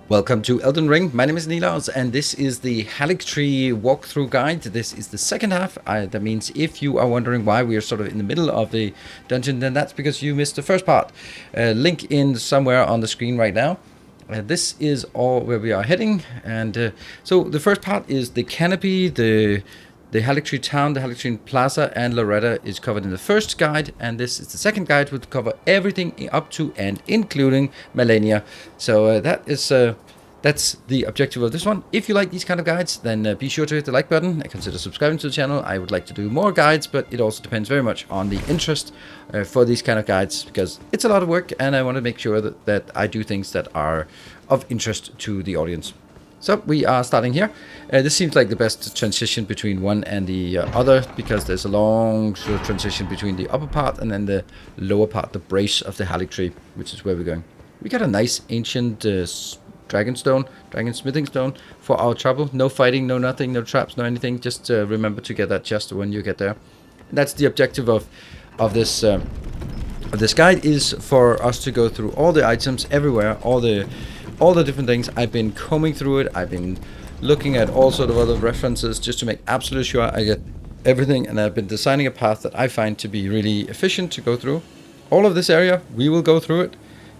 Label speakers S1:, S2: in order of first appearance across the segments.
S1: Welcome to Elden Ring. My name is Nilaus, and this is the HALIGTREE walkthrough guide. This is the second half. That means if you are wondering why we are sort of in the middle of the dungeon, then that's because you missed the first part. Link in somewhere on the screen right now. This is all where we are heading, and so the first part is the canopy, the HALIGTREE town, the HALIGTREE plaza, and Loretta is covered in the first guide, and this is the second guide, which will cover everything up to and including Malenia. So that's the objective of this one. If you like these kind of guides, then be sure to hit the like button and consider subscribing to the channel. I would like to do more guides, but it also depends very much on the interest for these kind of guides, because it's a lot of work, and I want to make sure that I do things that are of interest to the audience. So we are starting here. This seems like the best transition between one and the other, because there's a long sort of transition between the upper part and then the lower part, the brace of the HALIGTREE, which is where we're going. We got a nice ancient dragon smithing stone for our trouble. No fighting, no nothing, no traps, no anything. Just remember to get that chest when you get there. And that's the objective of this guide, is for us to go through all the items everywhere, all the different things. I've been combing through it. I've been looking at all sort of other references just to make absolutely sure I get everything, and I've been designing a path that I find to be really efficient to go through. All of this area, we will go through it.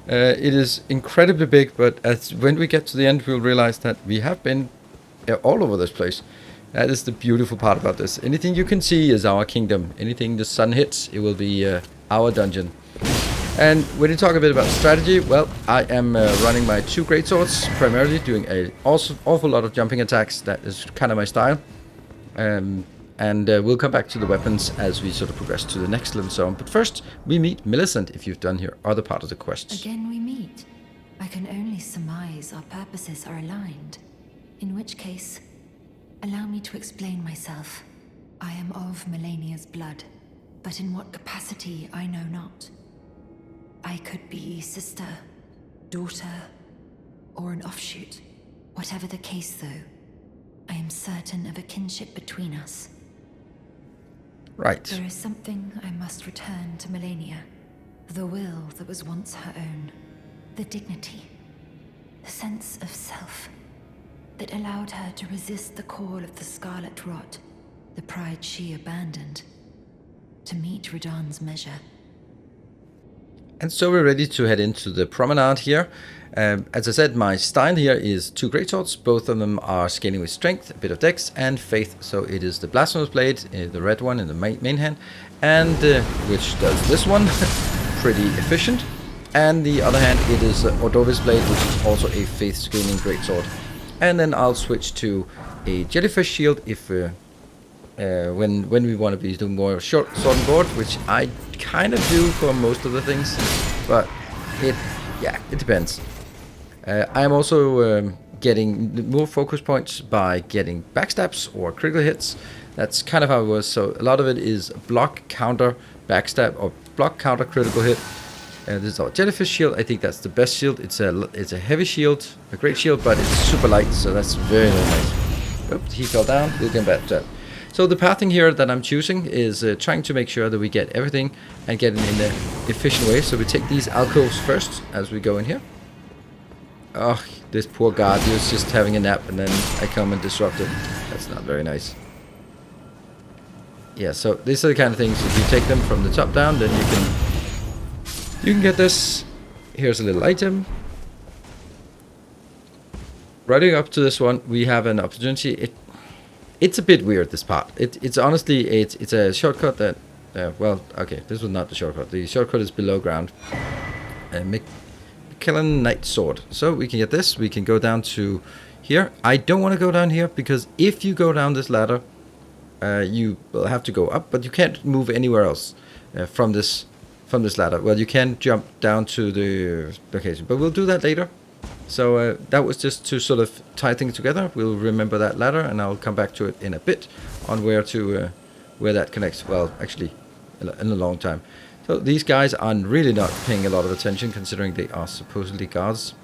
S1: It is incredibly big, but when we get to the end, we'll realize that we have been all over this place. That is the beautiful part about this. Anything you can see is our kingdom. Anything the sun hits, it will be our dungeon. And when you talk a bit about strategy, well, I am running my two greatswords, primarily doing an awful lot of jumping attacks. That is kind of my style. And we'll come back to the weapons as we sort of progress to the next little zone. But first, we meet Milicent, if you've done your other part of the quests.
S2: Again we meet. I can only surmise our purposes are aligned. In which case, allow me to explain myself. I am of Malenia's blood, but in what capacity I know not. I could be sister, daughter, or an offshoot. Whatever the case, though, I am certain of a kinship between us.
S1: Right.
S2: There is something I must return to Malenia. The will that was once her own. The dignity. The sense of self. That allowed her to resist the call of the Scarlet Rot. The pride she abandoned. To meet Radahn's measure.
S1: And so we're ready to head into the promenade here. As I said, my style here is two greatswords. Both of them are scaling with strength, a bit of dex, and faith. So it is the blasphemous blade, the red one in the main hand, and which does this one, pretty efficient. And the other hand, it is Ordovis blade, which is also a faith scaling greatsword. And then I'll switch to a jellyfish shield if when we want to be doing more short sword and board, which I kind of do for most of the things, but it depends. I'm also getting more focus points by getting backstabs or critical hits. That's kind of how it was. So a lot of it is block, counter, backstab, or block, counter, critical hit. This is our jellyfish shield. I think that's the best shield. It's a heavy shield, a great shield, but it's super light, so that's very, very nice. Oops, he fell down. We'll get back to that. So the pathing here that I'm choosing is trying to make sure that we get everything and get it in an efficient way. So we take these alcoves first as we go in here. Oh, this poor guard, he was just having a nap, and then I come and disrupt it. That's not very nice. Yeah, so these are the kind of things, if you take them from the top down, then you can get this. Here's a little item. Riding up to this one, we have an opportunity. It's a bit weird, this part. It's honestly, it's a shortcut that, well, okay, this was not the shortcut. The shortcut is below ground. Killing Knight Sword. So we can get this. We can go down to here. I don't want to go down here, because if you go down this ladder, you will have to go up, but you can't move anywhere else from this ladder. Well, you can jump down to the location, but we'll do that later. So that was just to sort of tie things together. We'll remember that ladder, and I'll come back to it in a bit on where that connects. Well, actually, in a long time. So these guys are really not paying a lot of attention, considering they are supposedly guards.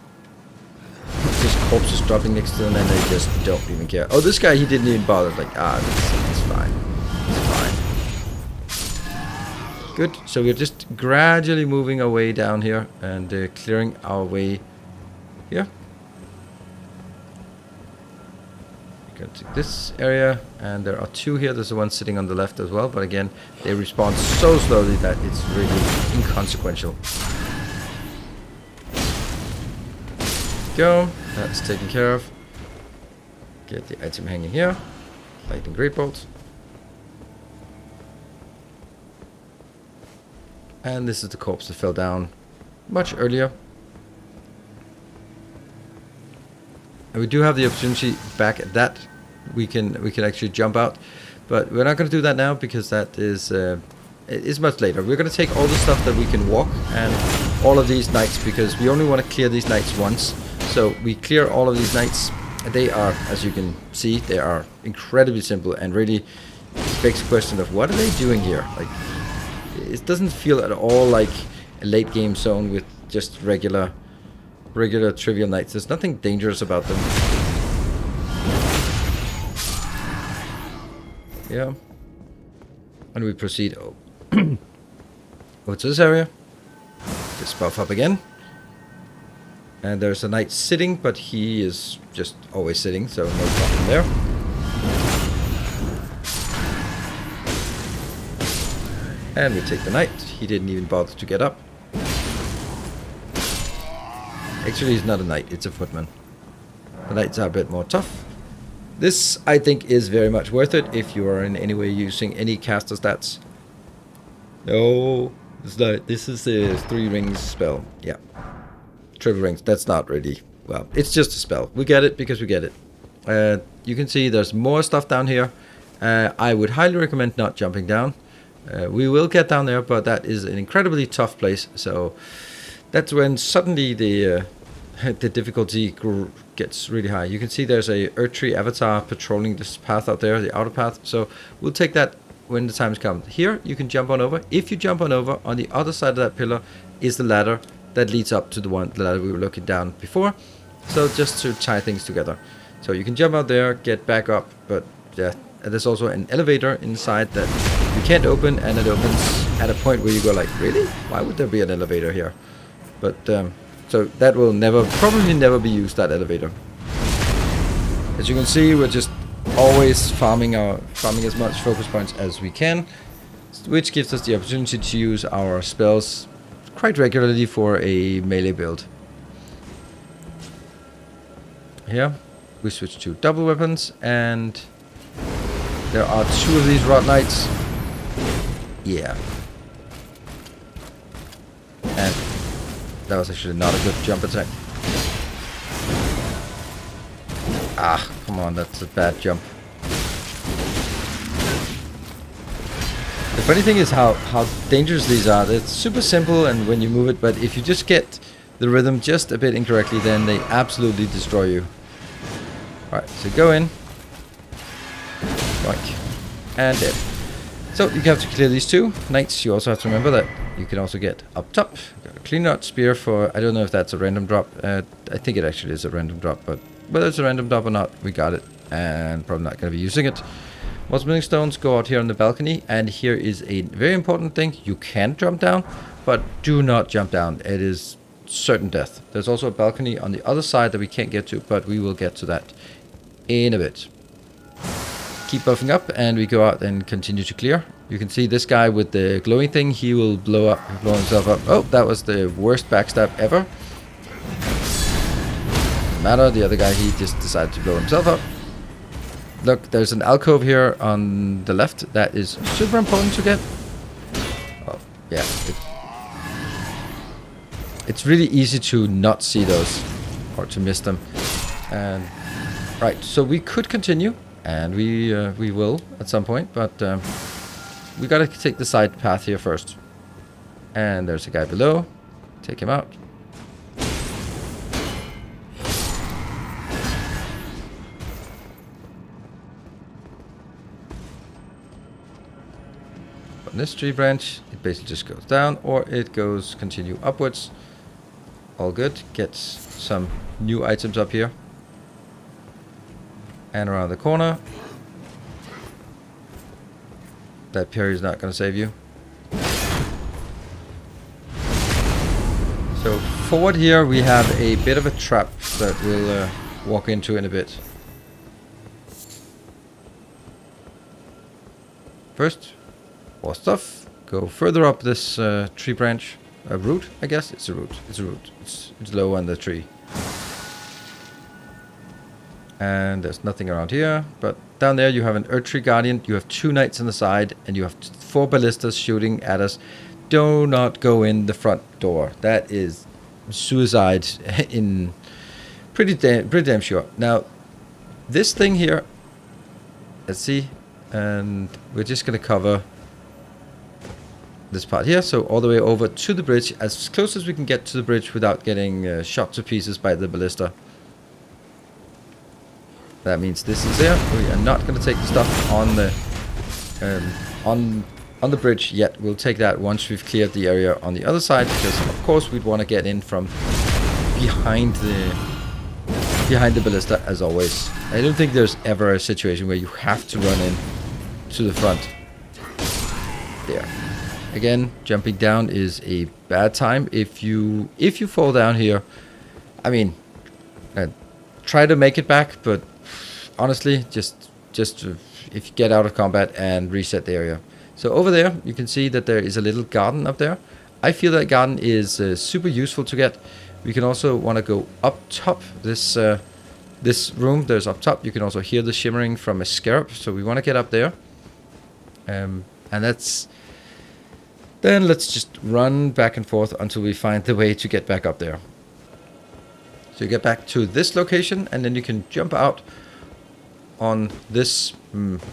S1: Just corpses dropping next to them, and they just don't even care. Oh, this guy, he didn't even bother. Like, it's fine. It's fine. Good. So we're just gradually moving our way down here and clearing our way here. Gonna take this area, and there are 2 here. There's the one sitting on the left as well, but again, they respawn so slowly that it's really inconsequential. Go. That's taken care of. Get the item hanging here. Lightning Great Bolt. And this is the corpse that fell down much earlier. And we do have the opportunity back at that. We can actually jump out, but we're not going to do that now because that is much later. We're going to take all the stuff that we can walk and all of these knights because we only want to clear these knights once. So we clear all of these knights. They are, as you can see, they are incredibly simple and really begs the question of what are they doing here? Like, it doesn't feel at all like a late game zone with just regular trivial knights. There's nothing dangerous about them. Yeah. And we proceed over to this area. Just buff up again. And there's a knight sitting, but he is just always sitting, so no problem there. And we take the knight. He didn't even bother to get up. Actually, he's not a knight, it's a footman. The knights are a bit more tough. This, I think, is very much worth it if you are in any way using any caster stats. No, it's not. This is a 3 rings spell. Yeah. Triple rings, that's not really... Well, it's just a spell. We get it because we get it. You can see there's more stuff down here. I would highly recommend not jumping down. We will get down there, but that is an incredibly tough place. So that's when suddenly the difficulty gets really high. You can see there's a Erdtree avatar patrolling this path out there, the outer path. So we'll take that when the time comes. Here, you can jump on over. If you jump on over, on the other side of that pillar is the ladder that leads up to the ladder we were looking down before. So just to tie things together. So you can jump out there, get back up, but yeah, there's also an elevator inside that you can't open, and it opens at a point where you go like, really? Why would there be an elevator here? But so that will probably never be used, that elevator. As you can see, we're just always farming as much focus points as we can, which gives us the opportunity to use our spells quite regularly for a melee build. Here we switch to double weapons, and there are 2 of these rod knights. Yeah. And that was actually not a good jump attack. Ah, come on, that's a bad jump. The funny thing is how dangerous these are. It's super simple and when you move it, but if you just get the rhythm just a bit incorrectly, then they absolutely destroy you. Alright, so go in. Like, and dead. So you have to clear these 2 knights. You also have to remember that you can also get up top. Got a clean out spear for, I don't know if that's a random drop. I think it actually is a random drop, but whether it's a random drop or not, we got it. And probably not going to be using it. Most building stones go out here on the balcony, and here is a very important thing. You can jump down, but do not jump down. It is certain death. There's also a balcony on the other side that we can't get to, but we will get to that in a bit. Keep buffing up, and we go out and continue to clear. You can see this guy with the glowing thing. He will blow himself up. Oh, that was the worst backstab ever. Doesn't matter. The other guy, he just decided to blow himself up. Look, there's an alcove here on the left that is super important to get. Oh, yeah. It's really easy to not see those or to miss them. And right, so we could continue, and we will at some point, but we gotta take the side path here first. And there's a guy below. Take him out. On this tree branch, it basically just goes down, or it goes continue upwards. All good. Get some new items up here. And around the corner. That parry is not going to save you. So forward here we have a bit of a trap that we'll walk into in a bit. First, more stuff. Go further up this tree branch. A root, I guess? It's a root. It's a root. It's low on the tree. And there's nothing around here. But down there you have an Earth Tree Guardian. You have 2 knights on the side. And you have 4 ballistas shooting at us. Do not go in the front door. That is suicide in pretty damn sure. Now, this thing here, let's see, and we're just gonna cover this part here, so all the way over to the bridge, as close as we can get to the bridge without getting shot to pieces by the ballista. That means this is there. We are not gonna take the stuff on the on the bridge yet. We'll take that once we've cleared the area on the other side, because of course we'd want to get in from behind the ballista as always. I don't think there's ever a situation where you have to run in to the front. There. Again, jumping down is a bad time. If you fall down here, I mean, try to make it back, but honestly, just if you get out of combat and reset the area. So over there, you can see that there is a little garden up there. I feel that garden is super useful to get. We can also want to go up top. This room, there's up top. You can also hear the shimmering from a scarab. So we want to get up there. And that's... Then let's just run back and forth until we find the way to get back up there. So you get back to this location, and then you can jump out on this...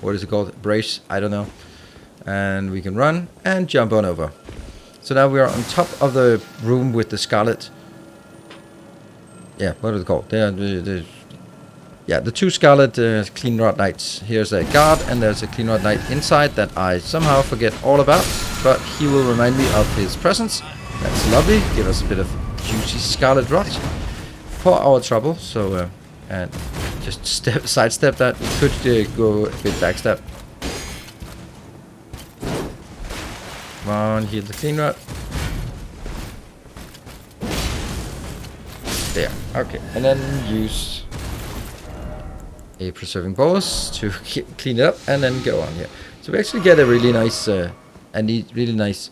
S1: what is it called? Brace? I don't know. And we can run and jump on over. So now we are on top of the room with the scarlet. Yeah, what are they called? Yeah, the 2 scarlet clean rod knights. Here's a guard, and there's a clean rod knight inside that I somehow forget all about. But he will remind me of his presence. That's lovely. Give us a bit of juicy scarlet rot for our trouble. So, and just sidestep that. We could go a bit backstep. Come on, heal the clean rod. There, okay. And then use a preserving bolus to clean it up and then go on here. So we actually get a really nice, really nice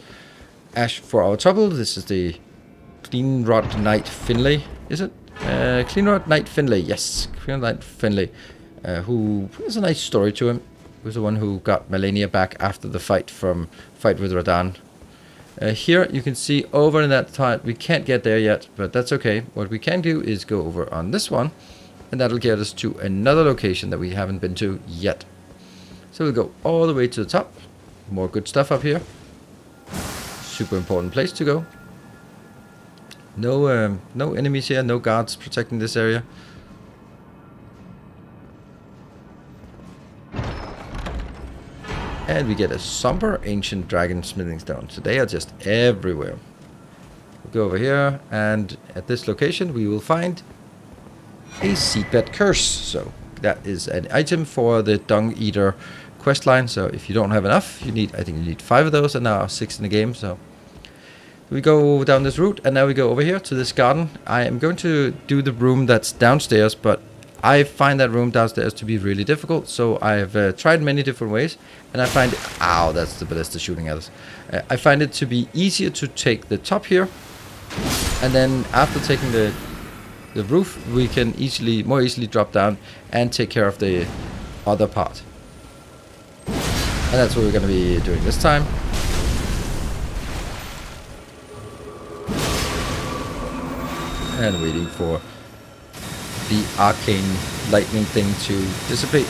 S1: ash for our trouble. This is the Clean Rod Knight Finlay, is it? Clean Rod Knight Finlay, yes. Clean Rod Knight Finlay, who has a nice story to him. Was the one who got Malenia back after the fight with Radahn. Here you can see over in that part, we can't get there yet, but that's okay. What we can do is go over on this one, and that'll get us to another location that we haven't been to yet. So we'll go all the way to the top. More good stuff up here. Super important place to go. No enemies here, no guards protecting this area. And we get a somber ancient dragon smithing stone. So they are just everywhere. We'll go over here, and at this location we will find a seedbed curse. So that is an item for the Dung Eater questline. So if you don't have enough, I think you need 5 of those, and now 6 in the game. So we go down this route, and now we go over here to this garden. I am going to do the room that's downstairs, but I find that room downstairs to be really difficult, so I've tried many different ways, and I find... Ow, that's the ballista shooting at us. I find it to be easier to take the top here, and then after taking the roof, we can more easily drop down and take care of the other part. And that's what we're going to be doing this time. And waiting for the arcane lightning thing to dissipate.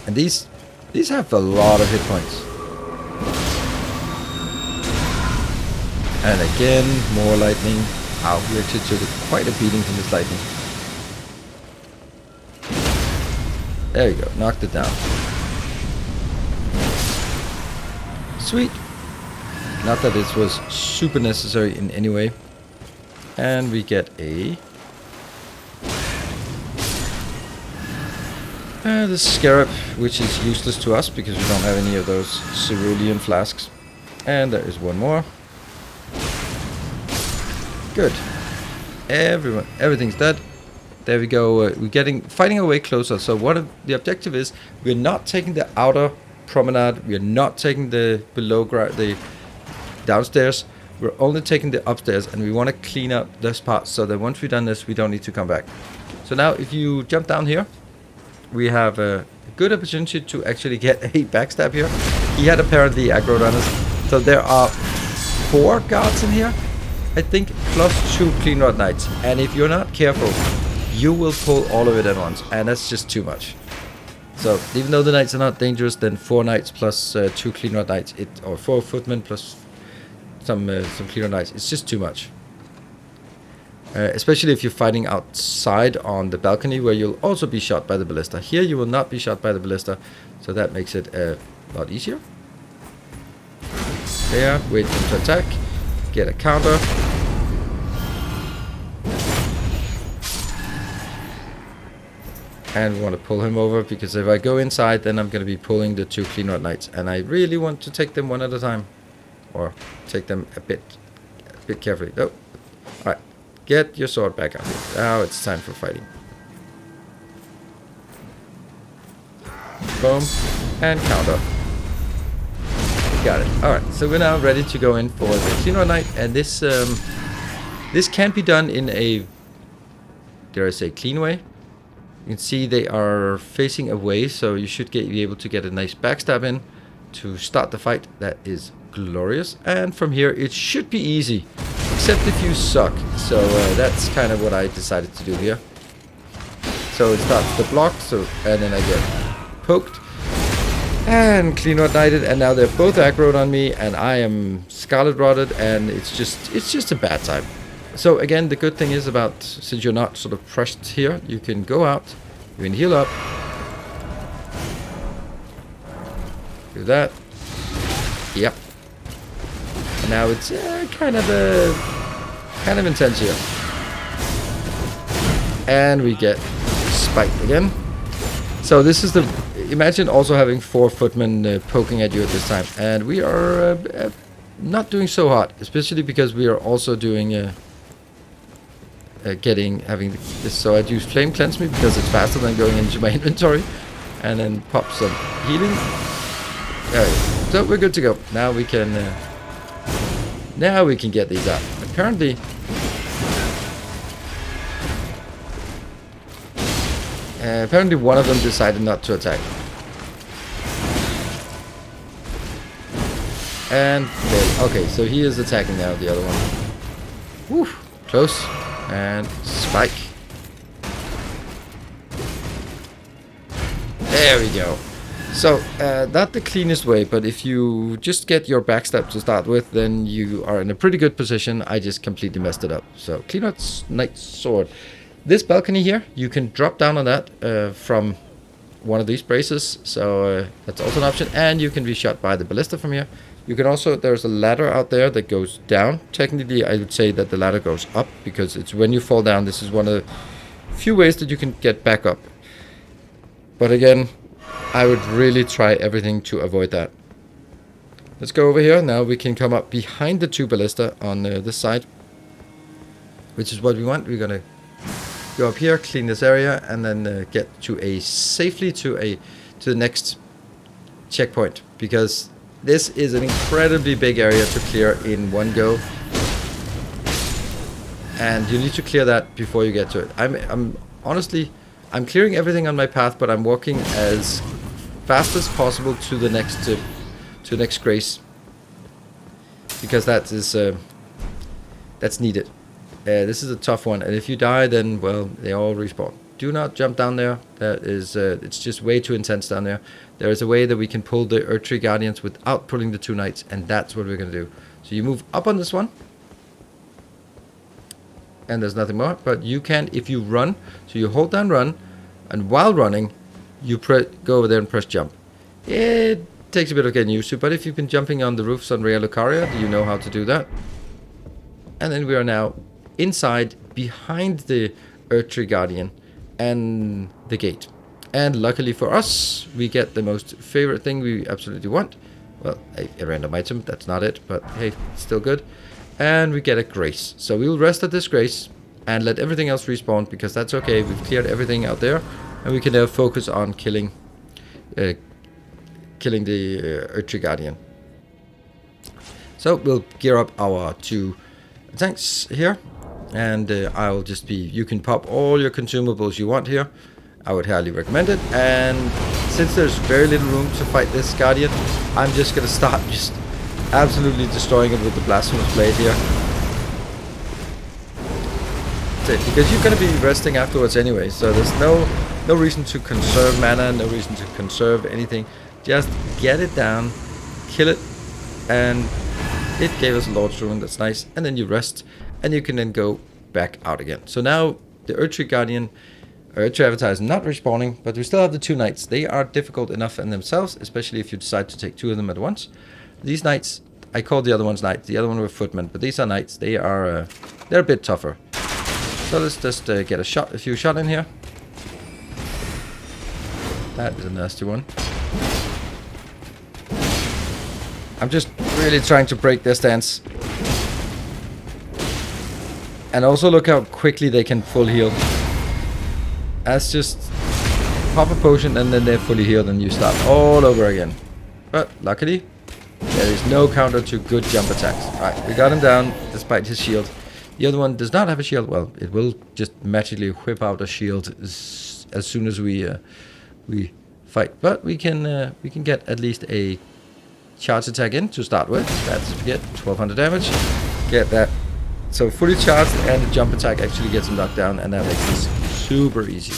S1: And these have a lot of hit points. And again, more lightning. Ow, we actually took quite a beating from this lightning. There you go, knocked it down. Sweet. Not that this was super necessary in any way. And we get a... the scarab, which is useless to us because we don't have any of those cerulean flasks. And there is one more. Good. Everything's dead. There we go. We're fighting our way closer. So what the objective is, we're not taking the outer promenade. We are not taking the the downstairs. We're only taking the upstairs, and we want to clean up this part so that once we've done this, we don't need to come back. So now, if you jump down here, we have a good opportunity to actually get a backstab here. He had apparently aggro on us. So there are 4 guards in here, I think, plus 2 clean rod knights. And if you're not careful, you will pull all of it at once, and that's just too much. So even though the knights are not dangerous, then 4 knights plus 2 clean rod knights, or 4 footmen plus some clean rod knights, it's just too much. Especially if you're fighting outside on the balcony, where you'll also be shot by the ballista. Here you will not be shot by the ballista, so that makes it a lot easier. There, wait for him to attack, get a counter. And we want to pull him over, because if I go inside, then I'm going to be pulling the 2 clean rod knights, and I really want to take them one at a time, or take them a bit carefully. Oh, all right. Get your sword back up. Now it's time for fighting. Boom. And counter. Got it. Alright, so we're now ready to go in for the Clean Rod Knight. And this can be done in a, dare I say, clean way. You can see they are facing away, so you should be able to get a nice backstab in to start the fight. That is glorious. And from here, it should be easy. Except if you suck. So that's kind of what I decided to do here. So it starts to block, and then I get poked. And Clean Rod Knighted, and now they're both aggroed on me, and I am Scarlet Rodded, and it's just a bad time. So again, the good thing is about, since you're not sort of pressed here, you can go out, you can heal up. Do that. Yep. And now it's kind of intense here. And we get spiked again. So this is the, imagine also having 4 footmen poking at you at this time. And we are not doing so hot, especially because we are also doing having this. So I'd use Flame Cleanse Me because it's faster than going into my inventory, and then pop some healing. There we go. So we're good to go. Now we can get these out. Apparently one of them decided not to attack. And okay, so he is attacking now, the other one. Woo, close. And spike. There we go. So, not the cleanest way, but if you just get your backstab to start with, then you are in a pretty good position. I just completely messed it up. So, Clean Rod Knight Sword. This balcony here, you can drop down on that from one of these braces. So, that's also an option. And you can be shot by the ballista from here. You can also, there's a ladder out there that goes down. Technically, I would say that the ladder goes up, because it's when you fall down, this is one of the few ways that you can get back up. But again, I would really try everything to avoid that. Let's go over here. Now we can come up behind the 2 ballista on this side, which is what we want. We're gonna go up here, clean this area, and then get to safely to the next checkpoint, because this is an incredibly big area to clear in one go, and you need to clear that before you get to it. I'm honestly clearing everything on my path, but I'm walking as fast as possible to the next grace, because that is that's needed. This is a tough one, and if you die, then well, they all respawn. Do not jump down there. That is it's just way too intense down there. There is a way that we can pull the Erdtree Guardians without pulling the 2 knights, and that's what we're going to do. So you move up on this one, and there's nothing more, but you can, if you run, so you hold down run, and while running, you go over there and press jump. It takes a bit of getting used to, but if you've been jumping on the roofs on Rea Lucaria, you know how to do that. And then we are now inside, behind the Erdtree Guardian and the gate. And luckily for us, we get the most favorite thing we absolutely want. Well, a random item, that's not it, but hey, it's still good. And we get a grace. So we will rest at this grace and let everything else respawn, because that's okay. We've cleared everything out there, and we can now focus on killing killing the Earthtree Guardian. So we'll gear up our 2 tanks here, and I'll just be, you can pop all your consumables you want here. I would highly recommend it. And since there's very little room to fight this Guardian, I'm just gonna start just absolutely destroying it with the Blasphemous Blade here. That's it, because you're gonna be resting afterwards anyway, so there's no reason to conserve mana, no reason to conserve anything. Just get it down, kill it, and it gave us a Lord's Rune, that's nice. And then you rest, and you can then go back out again. So now the Earthtree Guardian, Earthtree Avatar is not respawning, but we still have the 2 knights. They are difficult enough in themselves, especially if you decide to take 2 of them at once. These knights, I call the other ones knights, the other one were footmen, but these are knights. They are they're a bit tougher. So let's just get a few shot in here. That is a nasty one. I'm just really trying to break their stance. And also look how quickly they can full heal. That's just pop a potion and then they're fully healed and you start all over again. But luckily, there is no counter to good jump attacks. Alright, we got him down despite his shield. The other one does not have a shield. Well, it will just magically whip out a shield as soon as we fight. But we can get at least a charge attack in to start with. That's to get 1200 damage. Get that. So fully charged, and the jump attack actually gets him knocked down, and that makes this super easy.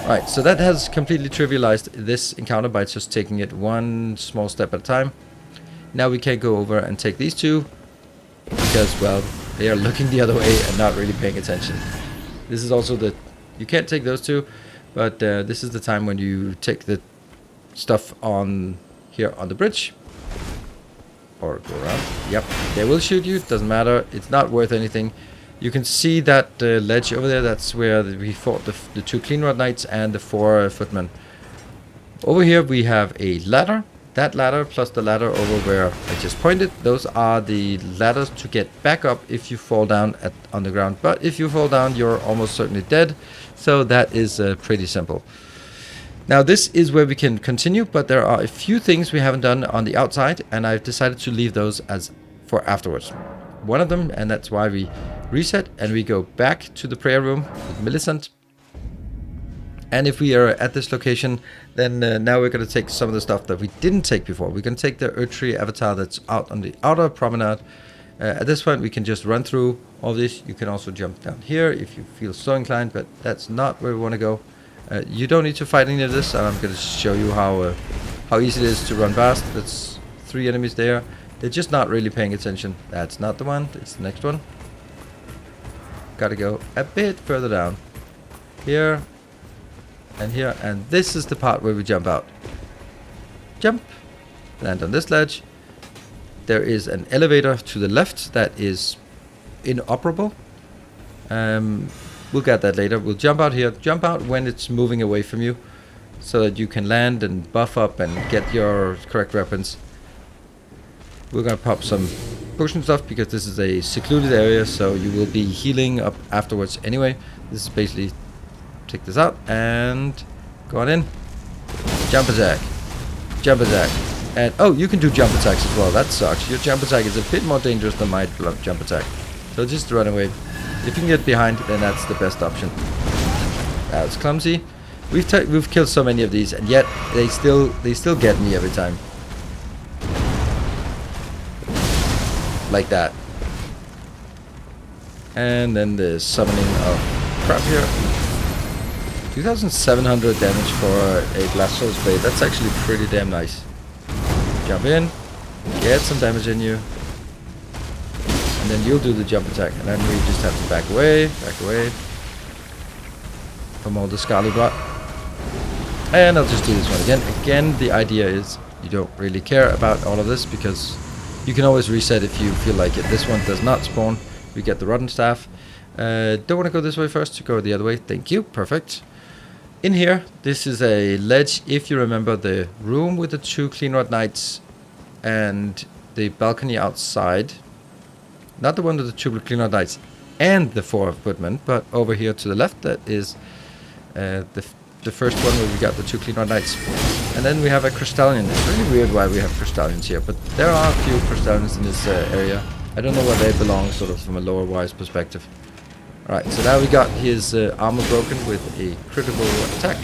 S1: Alright, so that has completely trivialized this encounter by just taking it one small step at a time. Now we can go over and take these 2, because, well, they are looking the other way and not really paying attention. This is also the... You can't take those 2, but this is the time when you take the stuff on here on the bridge. Or go around. Yep, they will shoot you, doesn't matter, it's not worth anything. You can see that ledge over there, that's where we fought the 2 Clean Rod Knights and the 4 footmen. Over here we have a ladder. That ladder plus the ladder over where I just pointed, those are the ladders to get back up if you fall down on the ground. But if you fall down, you're almost certainly dead. So that is pretty simple. Now this is where we can continue, but there are a few things we haven't done on the outside, and I've decided to leave those as for afterwards. One of them, and that's why we reset and we go back to the prayer room with Milicent. And if we are at this location, then now we're going to take some of the stuff that we didn't take before. We're going to take the Earthtree Avatar that's out on the outer promenade. At this point, we can just run through all this. You can also jump down here if you feel so inclined, but that's not where we want to go. You don't need to fight any of this. I'm going to show you how easy it is to run past. That's 3 enemies there. They're just not really paying attention. That's not the one. It's the next one. Got to go a bit further down. Here. And here, and this is the part where we jump out. Jump, land on this ledge. There is an elevator to the left that is inoperable. We'll get that later. We'll jump out here. Jump out when it's moving away from you, so that you can land and buff up and get your correct weapons. We're gonna pop some potion stuff because this is a secluded area, so you will be healing up afterwards anyway. This is basically... Take this out and go on in. Jump attack. Jump attack. And oh, you can do jump attacks as well. That sucks. Your jump attack is a bit more dangerous than my jump attack. So just run away. If you can get behind, then that's the best option. That was clumsy. We've killed so many of these, and yet they still get me every time. Like that. And then the summoning of crap here. 2,700 damage for a Blasphemous Blade. That's actually pretty damn nice. Jump in, get some damage in you, and then you'll do the jump attack. And then we just have to back away from all the Scarlet Rot. And I'll just do this one again. Again, the idea is you don't really care about all of this because you can always reset if you feel like it. This one does not spawn. We get the Rotten Staff. Don't want to go this way first, go the other way. Thank you. Perfect. In here, this is a ledge. If you remember the room with the 2 Clean Rod Knights and the balcony outside. Not the one with the 2 Clean Rod Knights and the 4 footmen, but over here to the left, that is the first one where we got the 2 Clean Rod Knights. And then we have a crystallion. It's really weird why we have crystallions here, but there are a few crystallions in this area. I don't know where they belong, sort of from a lower-wise perspective. Alright, so now we got his armor broken with a critical attack.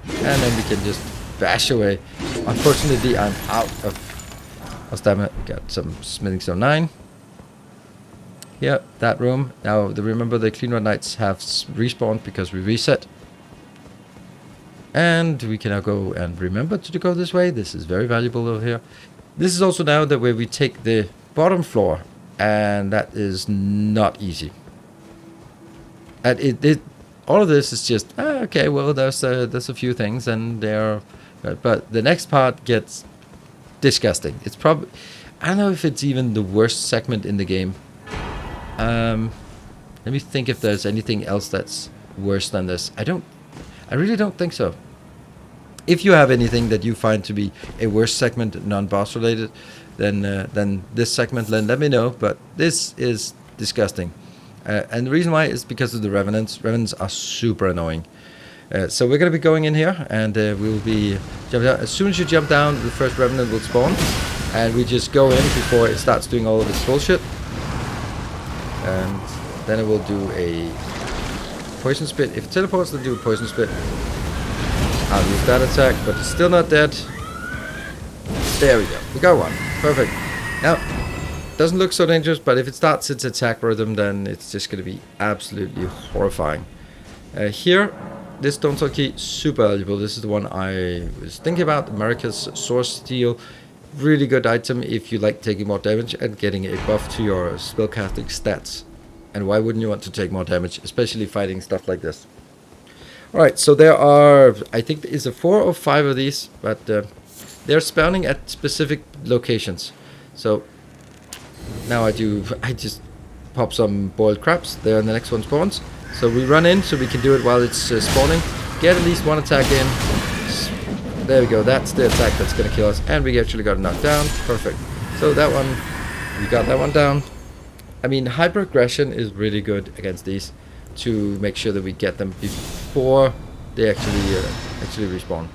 S1: And then we can just bash away. Unfortunately, I'm out of stamina. Got some smithing stone 9. Yeah, that room. Now, remember the Clean Rod Knights have respawned because we reset. And we can now go and remember to go this way. This is very valuable over here. This is also now the way we take the bottom floor. And that is not easy. And all of this is just, okay, well, there's a few things. And there, but the next part gets disgusting. It's probably, I don't know if it's even the worst segment in the game. Let me think if there's anything else that's worse than this. I really don't think so. If you have anything that you find to be a worse segment, non-boss related, than this segment, then let me know. But this is disgusting. And the reason why is because of the Revenants. Revenants are super annoying. So we're going to be going in here, and we'll be jumping down. As soon as you jump down, the first Revenant will spawn. And we just go in before it starts doing all of its bullshit. And then it will do a poison spit. If it teleports, it'll do a poison spit. I'll use that attack, but it's still not dead. There we go. We got one. Perfect. Now, doesn't look so dangerous, but if it starts its attack rhythm, then it's just going to be absolutely horrifying. Here, this stone sword key, super valuable. This is the one I was thinking about. America's Source Steel. Really good item if you like taking more damage and getting a buff to your spellcasting stats. And why wouldn't you want to take more damage, especially fighting stuff like this? Alright, so there are, I think it's 4 or 5 of these, but they're spawning at specific locations. So now I just pop some boiled crabs there, and the next one spawns. So we run in so we can do it while it's spawning. Get at least one attack in. There we go, that's the attack that's going to kill us. And we actually got it knocked down. Perfect. So that one, we got that one down. I mean, hyper aggression is really good against these to make sure that we get them before they actually respawn.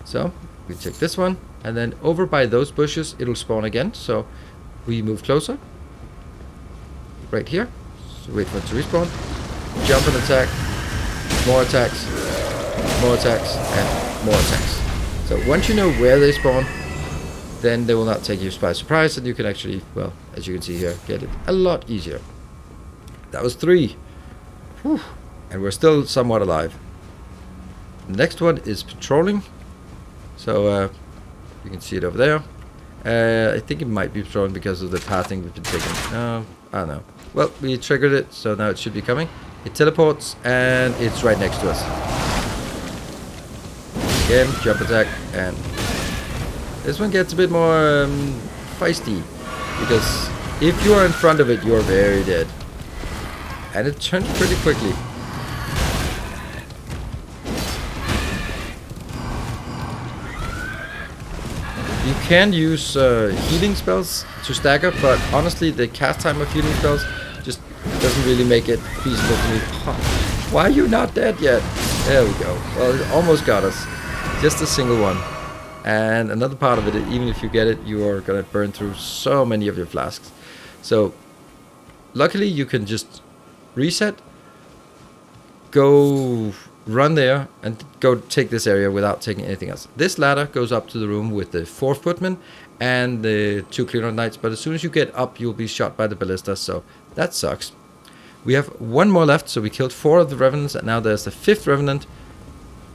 S1: So we take this one, and then over by those bushes it'll spawn again. So we move closer. Right here. So wait for it to respawn. Jump and attack. More attacks. More attacks. And more attacks. So once you know where they spawn, then they will not take you by surprise, and you can actually, well, as you can see here, get it a lot easier. That was 3. Whew. And we're still somewhat alive. The next one is patrolling. So you can see it over there. I think it might be patrolling because of the pathing we've been taking. No, I don't know. Well, we triggered it, so now it should be coming. It teleports, and it's right next to us. Again, jump attack, and this one gets a bit more feisty, because if you are in front of it, you're very dead. And it turns pretty quickly. You can use healing spells to stagger, but honestly, the cast time of healing spells just doesn't really make it feasible to me. Why are you not dead yet? There we go. Well, it almost got us. Just a single one. And another part of it, even if you get it, you are going to burn through so many of your flasks. So, luckily you can just reset, go run there, and go take this area without taking anything else. This ladder goes up to the room with the 4 footmen and the 2 Clean Rod Knights, but as soon as you get up, you'll be shot by the ballista, so that sucks. We have 1 more left, so we killed 4 of the Revenants, and now there's the 5th Revenant.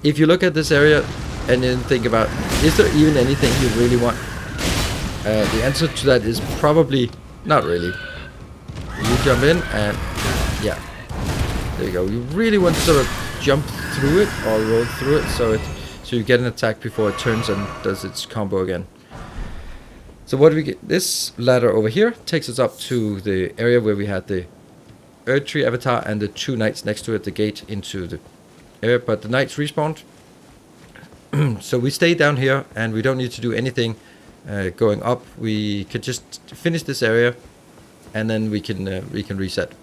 S1: If you look at this area and then think about, is there even anything you really want? The answer to that is probably not really. You jump in and yeah, there you go. You really want to sort of jump through it or roll through it so you get an attack before it turns and does its combo again. So what do we get? This ladder over here takes us up to the area where we had the Erdtree avatar and the 2 knights next to it, the gate into the area, but the knights respawned. So we stay down here and we don't need to do anything going up. We could just finish this area and then we can reset.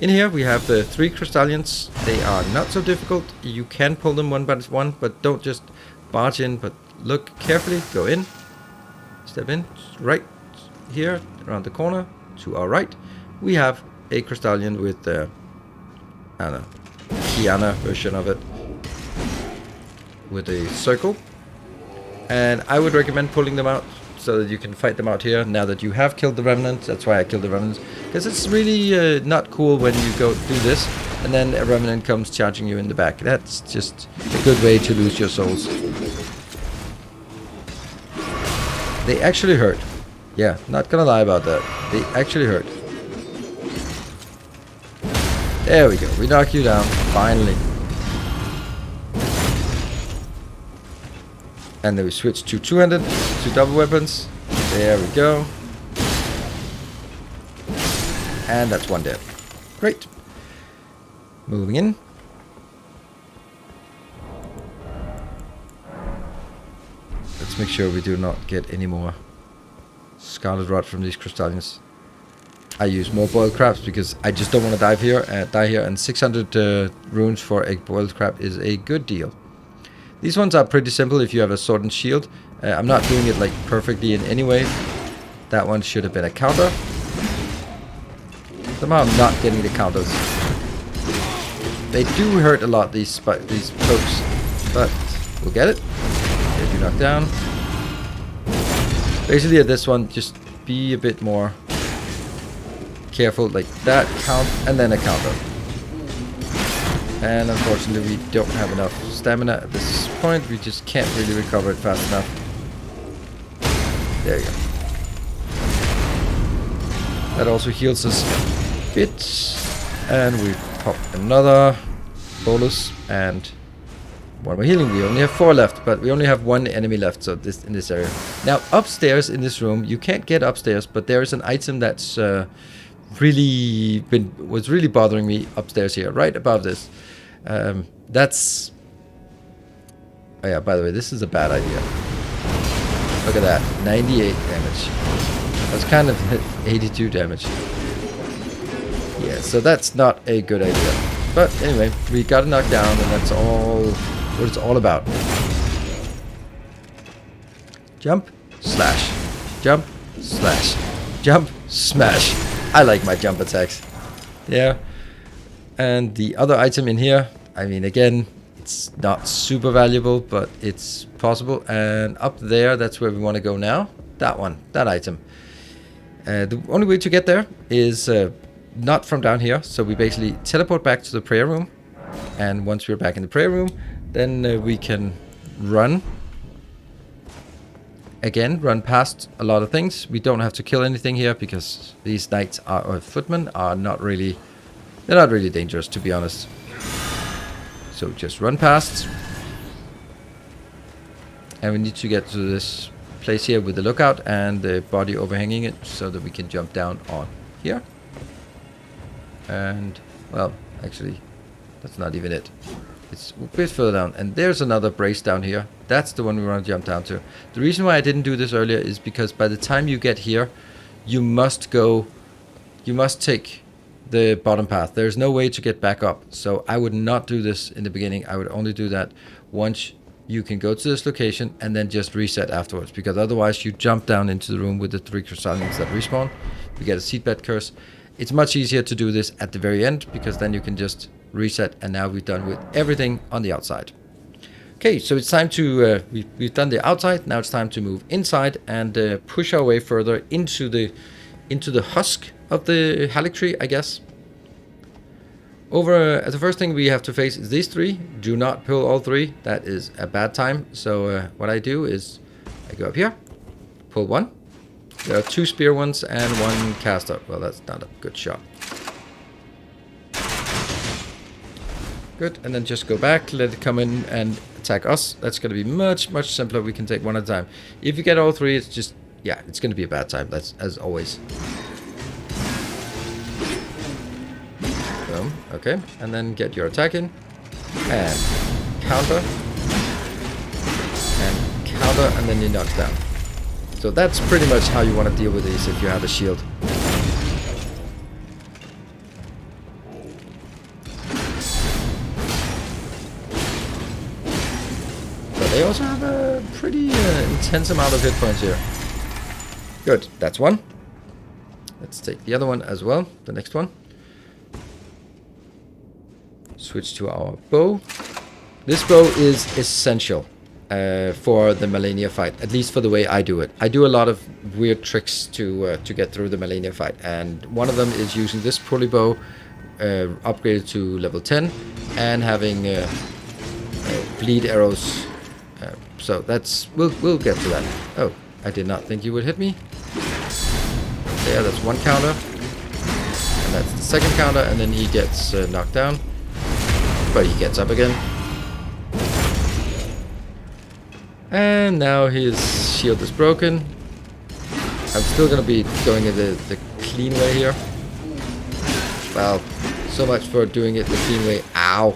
S1: In here we have the 3 crystallians. They are not so difficult. You can pull them one by one, but don't just barge in, but look carefully. Go in. Step in. Right here, around the corner, to our right, we have a crystallian with the Kiana version of it, with a circle. And I would recommend pulling them out so that you can fight them out here now that you have killed the remnant. That's why I killed the remnants, because it's really not cool when you go do this and then a remnant comes charging you in the back. That's just a good way to lose your souls. They actually hurt. Yeah, not gonna lie about that. They actually hurt. There we go. We knock you down, finally. And then we switch to two-handed, to double weapons. There we go. And that's one dead. Great. Moving in. Let's make sure we do not get any more Scarlet Rot from these crystallians. I use more boiled crabs because I just don't want to die here, and 600 runes for a boiled crab is a good deal. These ones are pretty simple if you have a sword and shield. I'm not doing it like perfectly in any way. That one should have been a counter. Somehow I'm not getting the counters. They do hurt a lot, these pokes, but we'll get it. Get you knocked down. Basically at this one, just be a bit more careful, like that, count, and then a counter. And unfortunately we don't have enough stamina at this point. We just can't really recover it fast enough. There you go. That also heals us a bit. And we pop another bolus and one more healing. We only have 4 left, but we only have 1 enemy left, so this in this area. Now upstairs in this room, you can't get upstairs, but there is an item that's was really bothering me upstairs here, right above this. That's... Oh yeah, by the way, this is a bad idea. Look at that, 98 damage. That's kind of 82 damage. Yeah, so that's not a good idea. But anyway, we got it knocked down, and that's all what it's all about. Jump, slash. Jump, slash. Jump, smash. I like my jump attacks. Yeah. And the other item in here, I mean, again, it's not super valuable, but it's possible. And up there, that's where we want to go now. That one, that item. The only way to get there is not from down here. So we basically teleport back to the prayer room. And once we're back in the prayer room, then we can run. Again, run past a lot of things. We don't have to kill anything here because these knights or footmen are not really... They're not really dangerous, to be honest. So just run past. And we need to get to this place here with the lookout and the body overhanging it so that we can jump down on here. And, well, actually, that's not even it. It's a bit further down. And there's another brace down here. That's the one we want to jump down to. The reason why I didn't do this earlier is because by the time you get here, you must take the bottom path. There's no way to get back up. So I would not do this in the beginning. I would only do that once you can go to this location and then just reset afterwards. Because otherwise you jump down into the room with the 3 crystallians that respawn. We get a seedbed curse. It's much easier to do this at the very end because then you can just reset, and now we're done with everything on the outside. Okay, so it's time to we've done the outside. Now it's time to move inside and push our way further into the husk of the HALIGTREE, I guess. Over the first thing we have to face is these 3. Do not pull all 3. That is a bad time. So what I do is I go up here, pull 1. There are 2 spear ones and 1 caster. Well, that's not a good shot. Good, and then just go back, let it come in and attack us. That's going to be much, much simpler. We can take 1 at a time. If you get all 3, it's just, yeah, it's going to be a bad time. That's as always. Boom, okay, and then get your attack in. And counter. And counter, and then you knock down. So that's pretty much how you want to deal with these if you have a shield. they also have a pretty intense amount of hit points here. Good, that's one. Let's take the other one as well, the next one. Switch to our bow. This bow is essential for the Malenia fight, at least for the way I do it. I do a lot of weird tricks to get through the Malenia fight, and one of them is using this pulley bow upgraded to level 10 and having bleed arrows. So that's we'll get to that. Oh, I did not think you would hit me. There, that's one counter, and that's the second counter, and then he gets knocked down, but he gets up again. And now his shield is broken. I'm still gonna be going in the clean way here. Well, so much for doing it the clean way. Ow.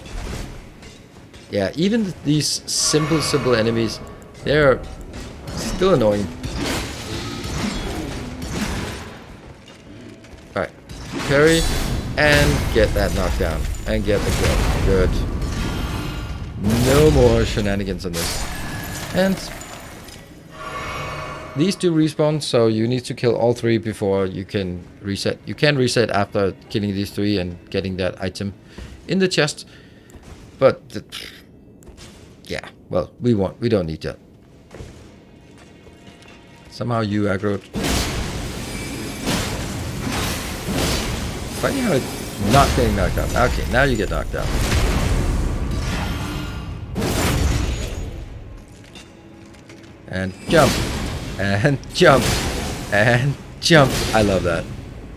S1: Yeah, even these simple enemies, they're still annoying. Alright, parry, and get that knockdown, and get the kill. Good. No more shenanigans on this. And these two respawn, so you need to kill all three before you can reset. You can reset after killing these three and getting that item in the chest. But yeah, well, we don't need that. Somehow you aggroed. Funny how it's not getting knocked out. Okay, now you get knocked out. And jump. And jump. And jump. I love that.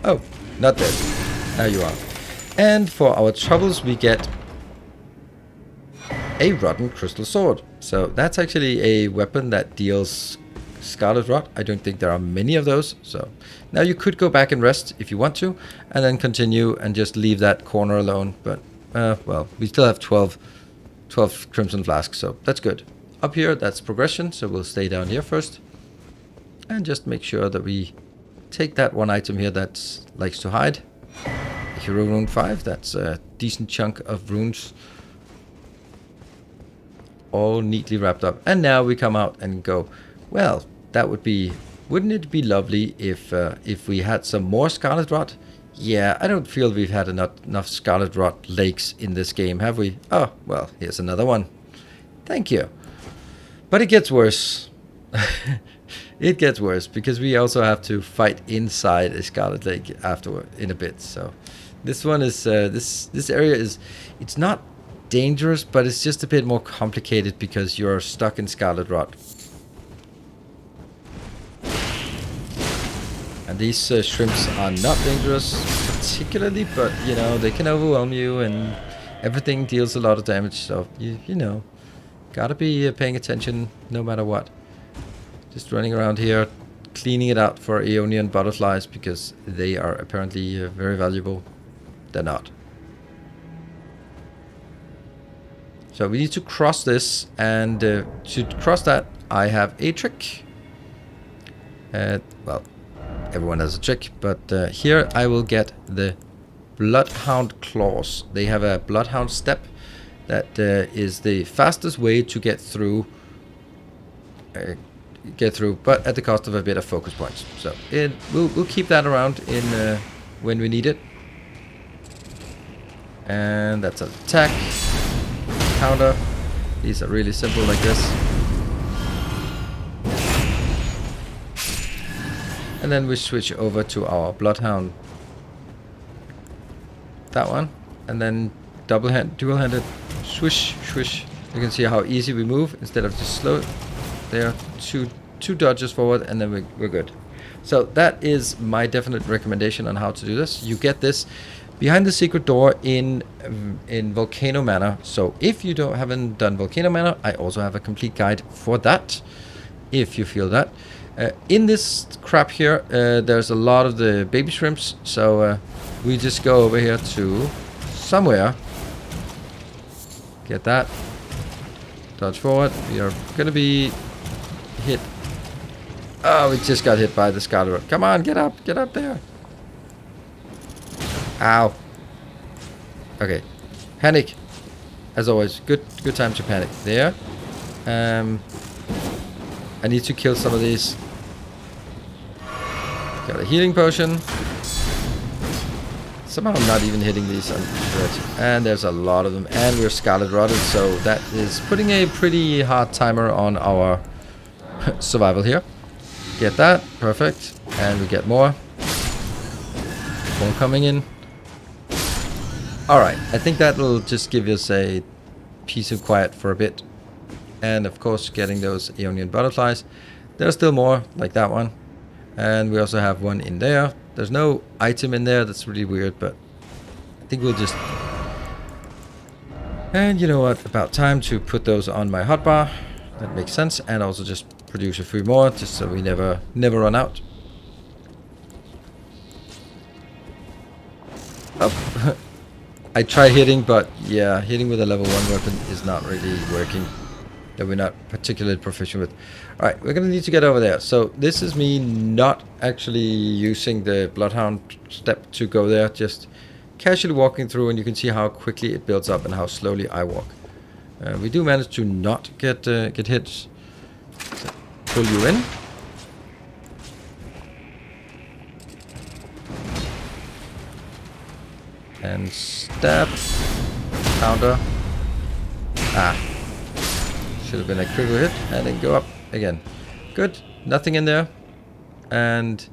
S1: Oh, not dead. Now you are. And for our troubles, we get a rotten crystal sword. So that's actually a weapon that deals scarlet rot. I don't think there are many of those. So now you could go back and rest if you want to, and then continue and just leave that corner alone. But, well, we still have 12 crimson flasks, so that's good. Up here, that's progression, so we'll stay down here first. And just make sure that we take that one item here that likes to hide. Hero rune 5, that's a decent chunk of runes. All neatly wrapped up. And now we come out and go, well, that would be... Wouldn't it be lovely if we had some more Scarlet Rot? Yeah, I don't feel we've had enough Scarlet Rot lakes in this game, have we? Oh, well, here's another one. Thank you. But it gets worse. It gets worse because we also have to fight inside a Scarlet Lake afterward in a bit. So this one is this area is, it's not dangerous, but it's just a bit more complicated because you're stuck in Scarlet Rot. And these shrimps are not dangerous particularly, but you know, they can overwhelm you and everything deals a lot of damage. So you know, gotta be paying attention no matter what. Just running around here, cleaning it out for Aeonian butterflies because they are apparently very valuable. They're not. So we need to cross this, and to cross that, I have a trick. Well, everyone has a trick, but here I will get the Bloodhound Claws. They have a Bloodhound step that is the fastest way to get through, but at the cost of a bit of focus points. So we'll keep that around in when we need it. And that's an attack. Counter. These are really simple like this. And then we switch over to our Bloodhound. That one. And then dual-handed swish, swish. You can see how easy we move instead of just slow. There, two dodges forward, and then we're good. So that is my definite recommendation on how to do this. You get this behind the secret door in Volcano Manor. So if you haven't done Volcano Manor, I also have a complete guide for that, if you feel that. In this crap here, there's a lot of the baby shrimps. So we just go over here to somewhere. Get that. Dodge forward. We are gonna be hit. Oh, we just got hit by the Scarlet. Come on, get up there. Ow. Okay. Panic. As always, good time to panic. There. I need to kill some of these. Got a healing potion. Somehow I'm not even hitting these. And there's a lot of them. And we're Scarlet Rotted, so that is putting a pretty hard timer on our survival here. Get that. Perfect. And we get more. More coming in. Alright, I think that will just give us a peace of quiet for a bit. And of course getting those Aeonian butterflies. There's still more, like that one. And we also have one in there. There's no item in there, that's really weird, but I think we'll just... And you know what, about time to put those on my hotbar. That makes sense. And also just produce a few more, just so we never run out. Oh. I try hitting, but yeah, hitting with a level 1 weapon is not really working. That we're not particularly proficient with. Alright, we're gonna need to get over there. So this is me not actually using the Bloodhound step to go there, just casually walking through, and you can see how quickly it builds up and how slowly I walk. We do manage to not get hit. So pull you in. And stab. Counter. Ah. Should have been a critical hit. And then go up again. Good. Nothing in there. And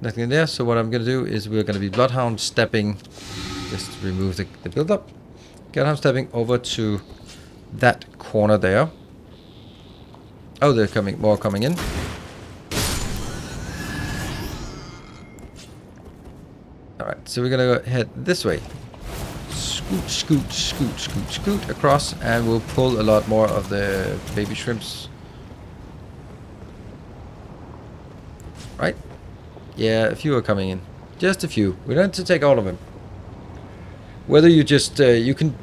S1: nothing in there. So what I'm going to do is we're going to be Bloodhound stepping. Just remove the build up. Bloodhound stepping over to that corner there. Oh, they're coming. More coming in. Alright, so we're gonna go head this way. Scoot, scoot, scoot, scoot, scoot across, and we'll pull a lot more of the baby shrimps. Right? Yeah, a few are coming in. Just a few. We don't have to take all of them. Whether you just, you can,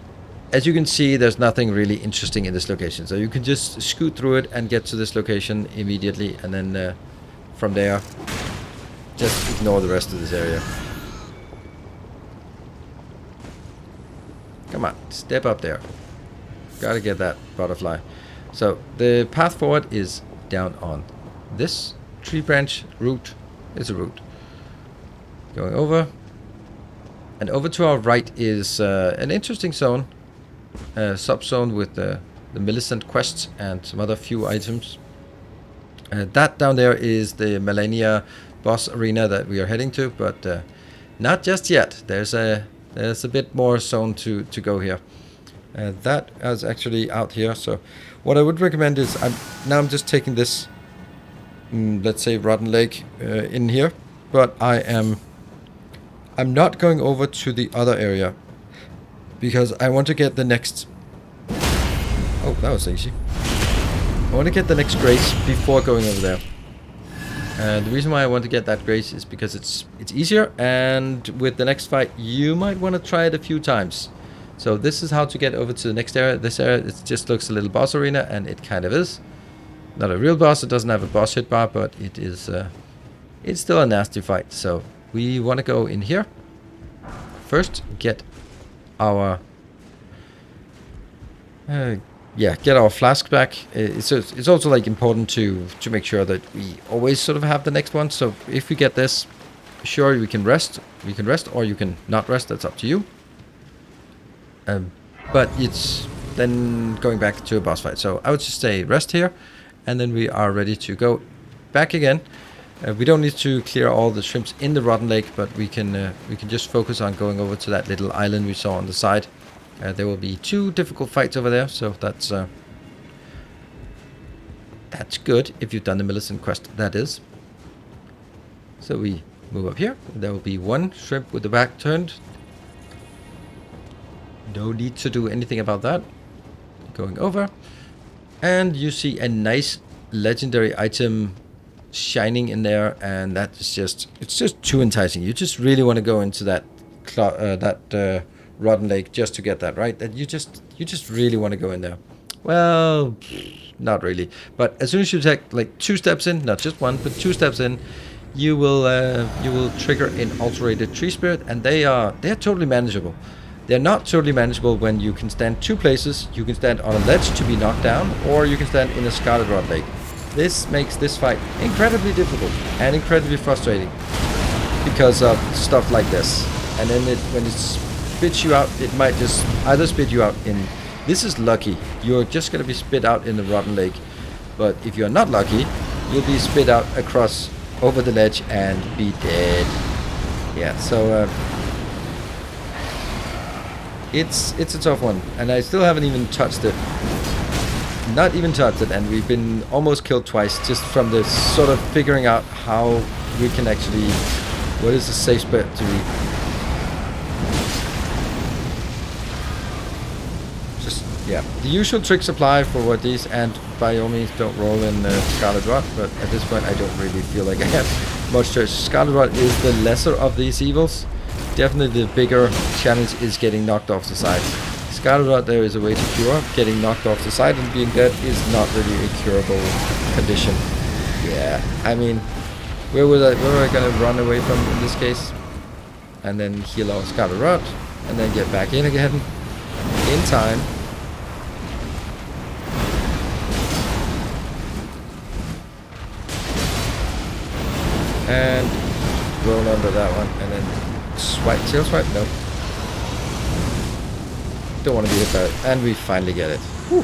S1: as you can see, there's nothing really interesting in this location. So you can just scoot through it and get to this location immediately, and then from there, just ignore the rest of this area. Come on, step up there. Gotta get that butterfly. So the path forward is down on this tree branch route. It's a route. Going over. And over to our right is an interesting zone. Sub-zone with the Milicent quests and some other few items. That down there is the Malenia boss arena that we are heading to, but not just yet. There's a bit more zone to go here. That is actually out here. So what I would recommend is I'm just taking this, let's say Rotten Lake in here, but I'm not going over to the other area because I want to get the next. Oh, that was easy. I want to get the next grace before going over there. And the reason why I want to get that grace is because it's easier, and with the next fight you might want to try it a few times. So this is how to get over to the next area. This area, it just looks a little boss arena, and it kind of is. Not a real boss, it doesn't have a boss hit bar, but it is it's still a nasty fight. So we want to go in here. First get our get our flask back. It's also like important to make sure that we always sort of have the next one. So if we get this, sure, we can rest. We can rest, or you can not rest. That's up to you. But it's then going back to a boss fight. So I would just say rest here, and then we are ready to go back again. We don't need to clear all the shrimps in the Rotten Lake, but we can just focus on going over to that little island we saw on the side. There will be 2 difficult fights over there, so that's good if you've done the Milicent quest, that is. So we move up here. There will be 1 shrimp with the back turned. No need to do anything about that. Going over. And you see a nice legendary item shining in there, and that is it's just too enticing. You just really want to go into that Rotten Lake just to get that, right? That you just really want to go in there. Well, not really. But as soon as you take like 2 steps in, not just 1, but 2 steps in, you will trigger an alterated tree spirit, and they're totally manageable. They're not totally manageable when you can stand two places. You can stand on a ledge to be knocked down, or you can stand in a Scarlet Rot Lake. This makes this fight incredibly difficult and incredibly frustrating because of stuff like this. And then when it spits you out, it might just either spit you out in... This is lucky. You're just going to be spit out in the Rotten Lake. But if you're not lucky, you'll be spit out across over the ledge and be dead. Yeah, so it's a tough one, and I still haven't even touched it. Not even touched it, and we've been almost killed twice just from the sort of figuring out how we can actually... What is a safe spot to be? Just, yeah. The usual tricks apply for what these, and by all means don't roll in Scarlet Rot, but at this point I don't really feel like I have much choice. Scarlet Rot is the lesser of these evils. Definitely the bigger challenge is getting knocked off the side. Scarlet Rot there is a way to cure. Getting knocked off the side and being dead is not really a curable condition. Yeah, I mean, where were I gonna run away from in this case? And then heal off Scarlet Rot, and then get back in again in time. And roll under that one, and then swipe, tail swipe, no. Don't want to be hit by it, and we finally get it. Whew.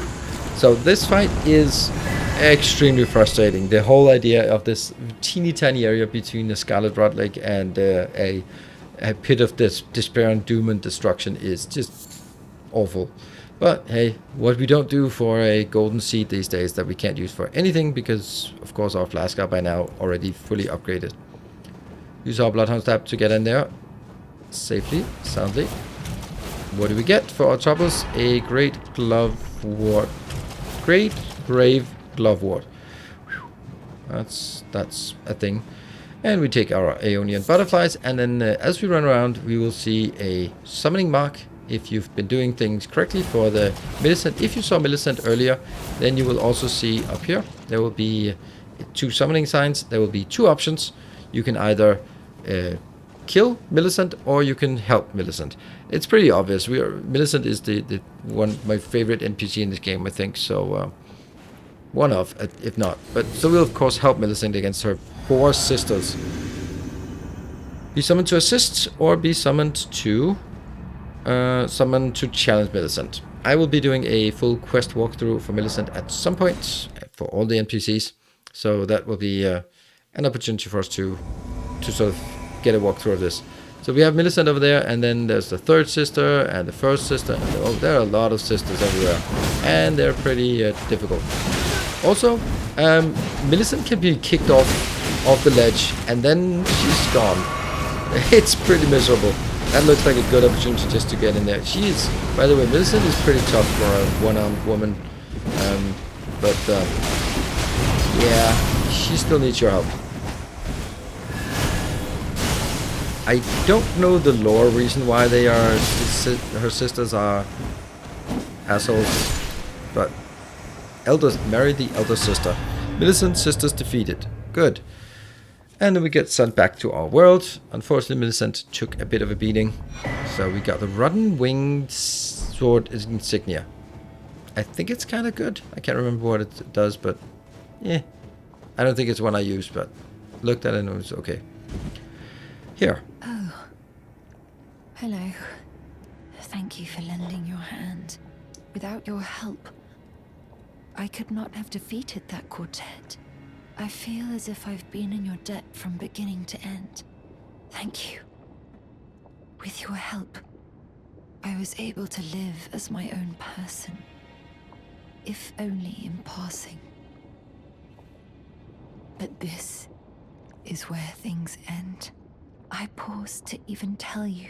S1: So this fight is extremely frustrating. The whole idea of this teeny tiny area between the Scarlet Rot Lake and a pit of despair and doom and destruction is just awful. But hey, what we don't do for a golden seed these days that we can't use for anything, because of course our flask are by now already fully upgraded. Use our Bloodhound Stab to get in there safely, soundly. What do we get for our troubles? A great glovewort. Great brave glovewort. That's a thing. And we take our Aeonian butterflies, and then as we run around, we will see a summoning mark. If you've been doing things correctly for the Milicent, if you saw Milicent earlier, then you will also see up here, there will be 2 summoning signs. There will be 2 options. You can either kill Milicent or you can help Milicent. It's pretty obvious. Milicent is the one my favorite NPC in this game, I think. So one of, if not. But so we'll of course help Milicent against her 4 sisters. Be summoned to assist or be summoned to challenge Milicent. I will be doing a full quest walkthrough for Milicent at some point for all the NPCs. So that will be an opportunity for us to sort of get a walkthrough of this. So we have Milicent over there, and then there's the 3rd sister and the 1st sister. And there are a lot of sisters everywhere, and they're pretty difficult. Also, Milicent can be kicked off the ledge, and then she's gone. It's pretty miserable. That looks like a good opportunity just to get in there. She's, by the way, Milicent is pretty tough for a one-armed woman, but yeah, she still needs your help. I don't know the lore reason why they are, her sisters are assholes, but elders marry the elder sister. Milicent's sisters defeated. Good. And then we get sent back to our world. Unfortunately, Milicent took a bit of a beating. So we got the Rotten Winged Sword insignia. I think it's kind of good. I can't remember what it does, but yeah. I don't think it's one I use, but looked at it and it was okay. Here.
S2: Oh. Hello. Thank you for lending your hand. Without your help, I could not have defeated that quartet. I feel as if I've been in your debt from beginning to end. Thank you. With your help, I was able to live as my own person, if only in passing. But this is where things end. I paused to even tell you,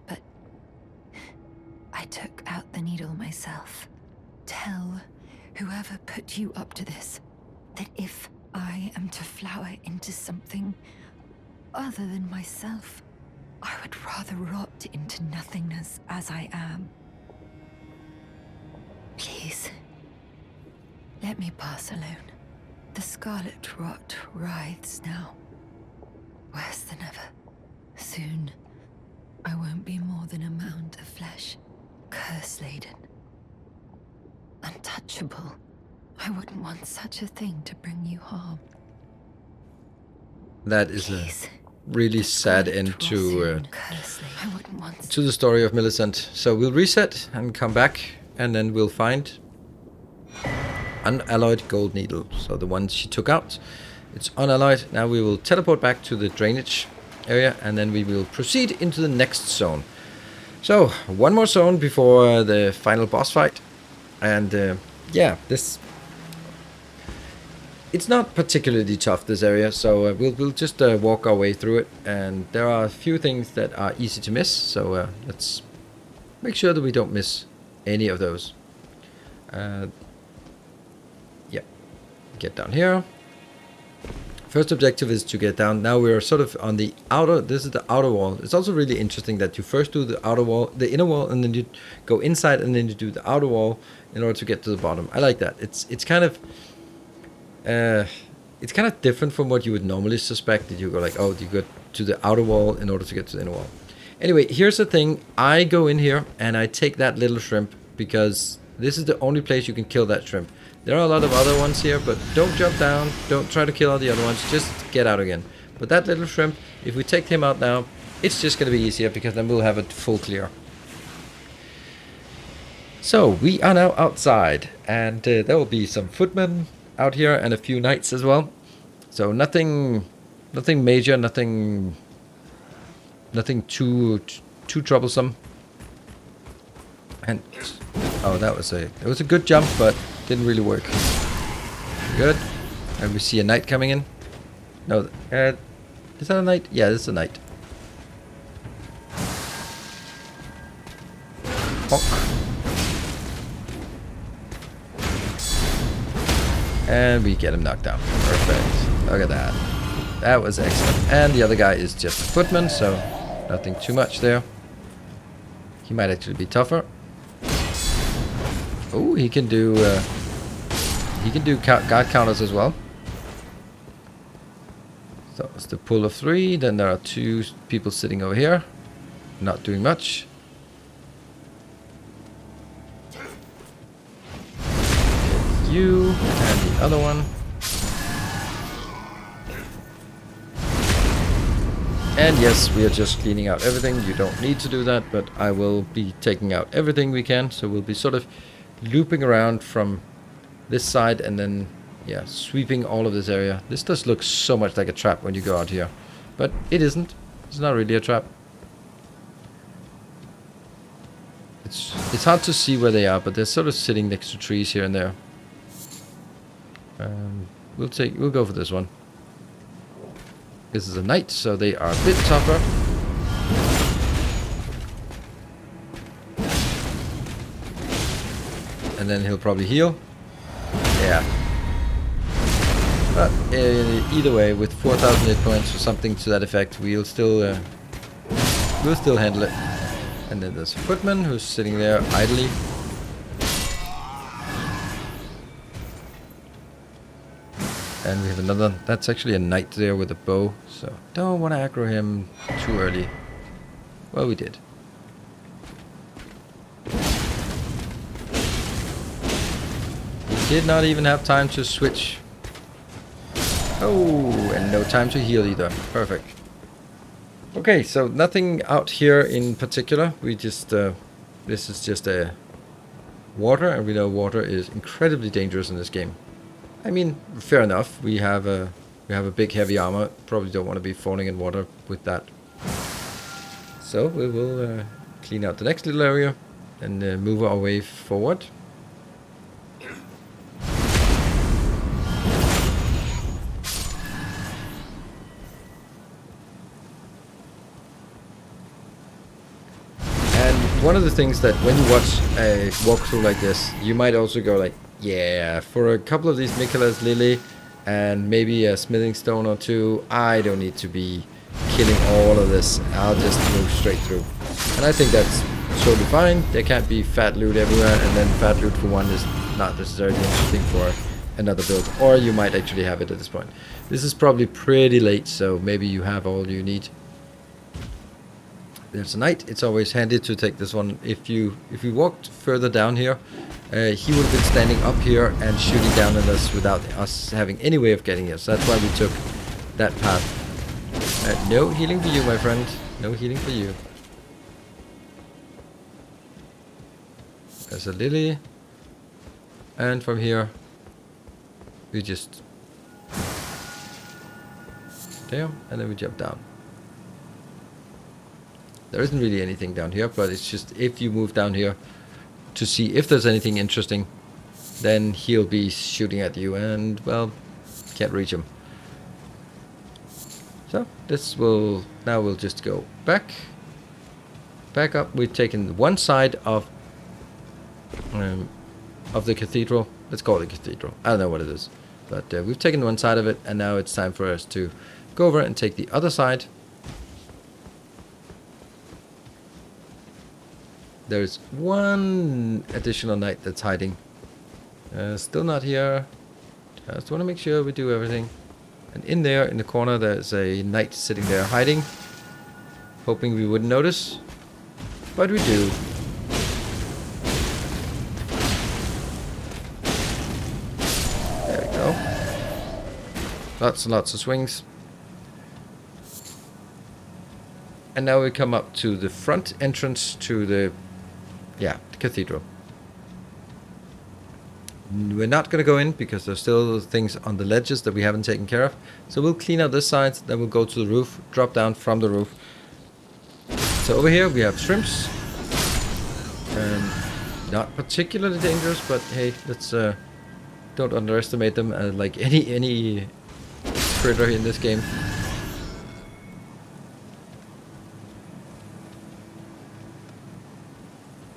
S2: but I took out the needle myself. Tell whoever put you up to this that if I am to flower into something other than myself, I would rather rot into nothingness as I am. Please, let me pass alone. The scarlet rot writhes now, worse than ever. Soon, I won't be more than a mound of flesh, curse-laden. Untouchable. I wouldn't want such a thing to bring you harm.
S1: That is a
S2: Please.
S1: really sad end to the story of Milicent. So we'll reset and come back, and then we'll find unalloyed gold needle. So the one she took out, it's unalloyed. Now we will teleport back to the drainage area, and then we will proceed into the next zone. So one more zone before the final boss fight, and yeah, it's not particularly tough, this area, so we'll just walk our way through it, and there are a few things that are easy to miss, so let's make sure that we don't miss any of those. Yeah, get down here. First objective is to get down. Now we're sort of on the outer, this is the outer wall. It's also really interesting that you first do the outer wall, the inner wall, and then you go inside, and then you do the outer wall in order to get to the bottom. I like that. It's kind of different from what you would normally suspect, that you go like, oh, you go to the outer wall in order to get to the inner wall. Anyway, here's the thing. I go in here and I take that little shrimp because this is the only place you can kill that shrimp. There are a lot of other ones here, but don't jump down. Don't try to kill all the other ones. Just get out again. But that little shrimp, if we take him out now, it's just going to be easier because then we'll have a full clear. So we are now outside, and there will be some footmen out here and a few knights as well. So nothing major, nothing too troublesome. And oh, it was a good jump, but didn't really work. Good. And we see a knight coming in. No, is that a knight? Yeah, this is a knight. Bonk. And we get him knocked down. Perfect. Look at that. That was excellent. And the other guy is just a footman, so nothing too much there. He might actually be tougher. Oh, he can do guard counters as well. So it's the pull of 3. Then there are 2 people sitting over here, not doing much. You and the other one. And yes, we are just cleaning out everything. You don't need to do that, but I will be taking out everything we can. So we'll be sort of looping around from this side and then, yeah, sweeping all of this area. This does look so much like a trap when you go out here, but it isn't. It's not really a trap. It's hard to see where they are, but they're sort of sitting next to trees here and there. We'll go for this one. This is a knight, so they are a bit tougher. And then he'll probably heal. Yeah. But either way, with 4,000 hit points or something to that effect, we'll still handle it. And then there's a footman who's sitting there idly. And we have another, that's actually a knight there with a bow, so don't want to aggro him too early. Well, we did. He did not even have time to switch. Oh, and no time to heal either. Perfect. Okay, so nothing out here in particular. We just, this is just a water, and we know water is incredibly dangerous in this game. I mean, fair enough. We have a big heavy armor. Probably don't want to be falling in water with that. So we will clean out the next little area and move our way forward. And one of the things that when you watch a walkthrough like this, you might also go like, yeah, for a couple of these Michaela's Lily and maybe a smithing stone or 2, I don't need to be killing all of this. I'll just move straight through. And I think that's totally fine. There can't be fat loot everywhere, and then fat loot for one is not necessarily interesting for another build. Or you might actually have it at this point. This is probably pretty late, so maybe you have all you need. there's a knight, it's always handy to take this one. If we walked further down here, he would have been standing up here and shooting down at us without us having any way of getting here. So that's why we took that path. No healing for you, my friend. No healing for you. There's a lily. And from here, we just... there, and then we jump down. There isn't really anything down here, but it's just if you move down here to see if there's anything interesting, then he'll be shooting at you and, well, can't reach him. So this will, now we'll just go back up. We've taken one side of the cathedral. Let's call it a cathedral. I don't know what it is, but we've taken one side of it, and now it's time for us to go over and take the other side. There's one additional knight that's hiding. Still not here. Just want to make sure we do everything. And in there, in the corner, there's a knight sitting there hiding. Hoping we wouldn't notice. But we do. There we go. Lots and lots of swings. And now we come up to the front entrance to the cathedral. We're not going to go in because there's still things on the ledges that we haven't taken care of. So we'll clean out this side, then we'll go to the roof, drop down from the roof. So over here we have shrimps. Not particularly dangerous, but hey, let's don't underestimate them. Like any critter in this game.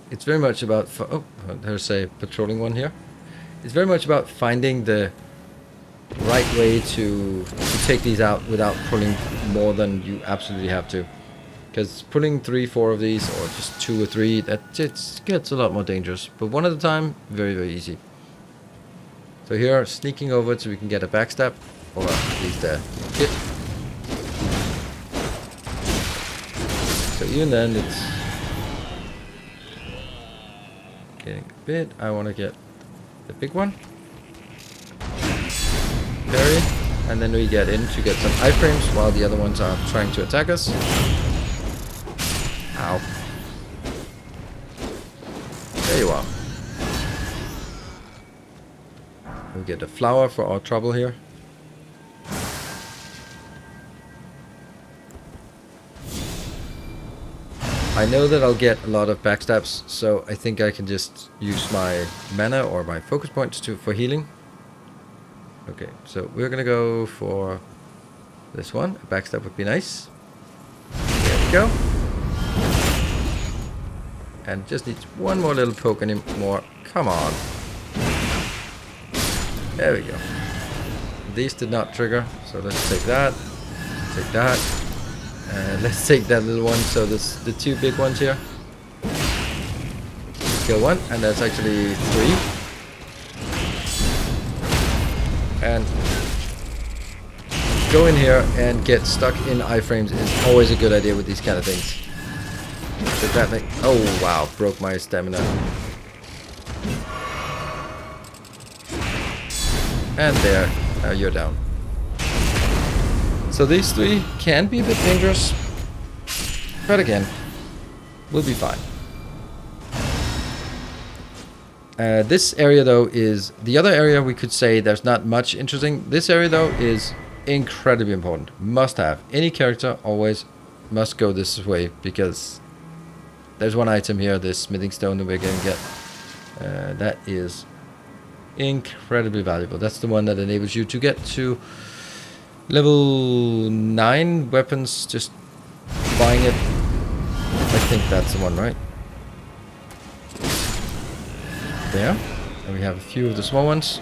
S1: It's very much about... oh, there's a patrolling one here. It's very much about finding the right way to take these out without pulling more than you absolutely have to. Because pulling 3-4 of these, or just 2 or 3, that just gets a lot more dangerous. But one at a time, very, very easy. So here, sneaking over so we can get a backstab, or at least a hit. So even then, it's getting a bit. I want to get the big one. Parry. And then we get in to get some iframes while the other ones are trying to attack us. Ow. There you are. We get a flower for our trouble here. I know that I'll get a lot of backstabs, so I think I can just use my mana or my focus points for healing. Okay, so we're gonna go for this one. A backstab would be nice. There we go. And just needs one more little poke anymore. Come on. There we go. These did not trigger, so let's take that. Take that. Let's take that little one. So this the 2 big ones here. Kill one, and that's actually 3. And go in here and get stuck in iframes is always a good idea with these kind of things. Did that make... oh wow, broke my stamina. And there, now you're down. So these 3 can be a bit dangerous, but again, we'll be fine. This area though is the other area. We could say there's not much interesting. This area though is incredibly important. Must have. Any character always must go this way, because there's one item here, this smithing stone that we're going to get. That is incredibly valuable. That's the one that enables you to get to level 9 weapons, just buying it. I think that's the one, right? There. And we have a few of the small ones.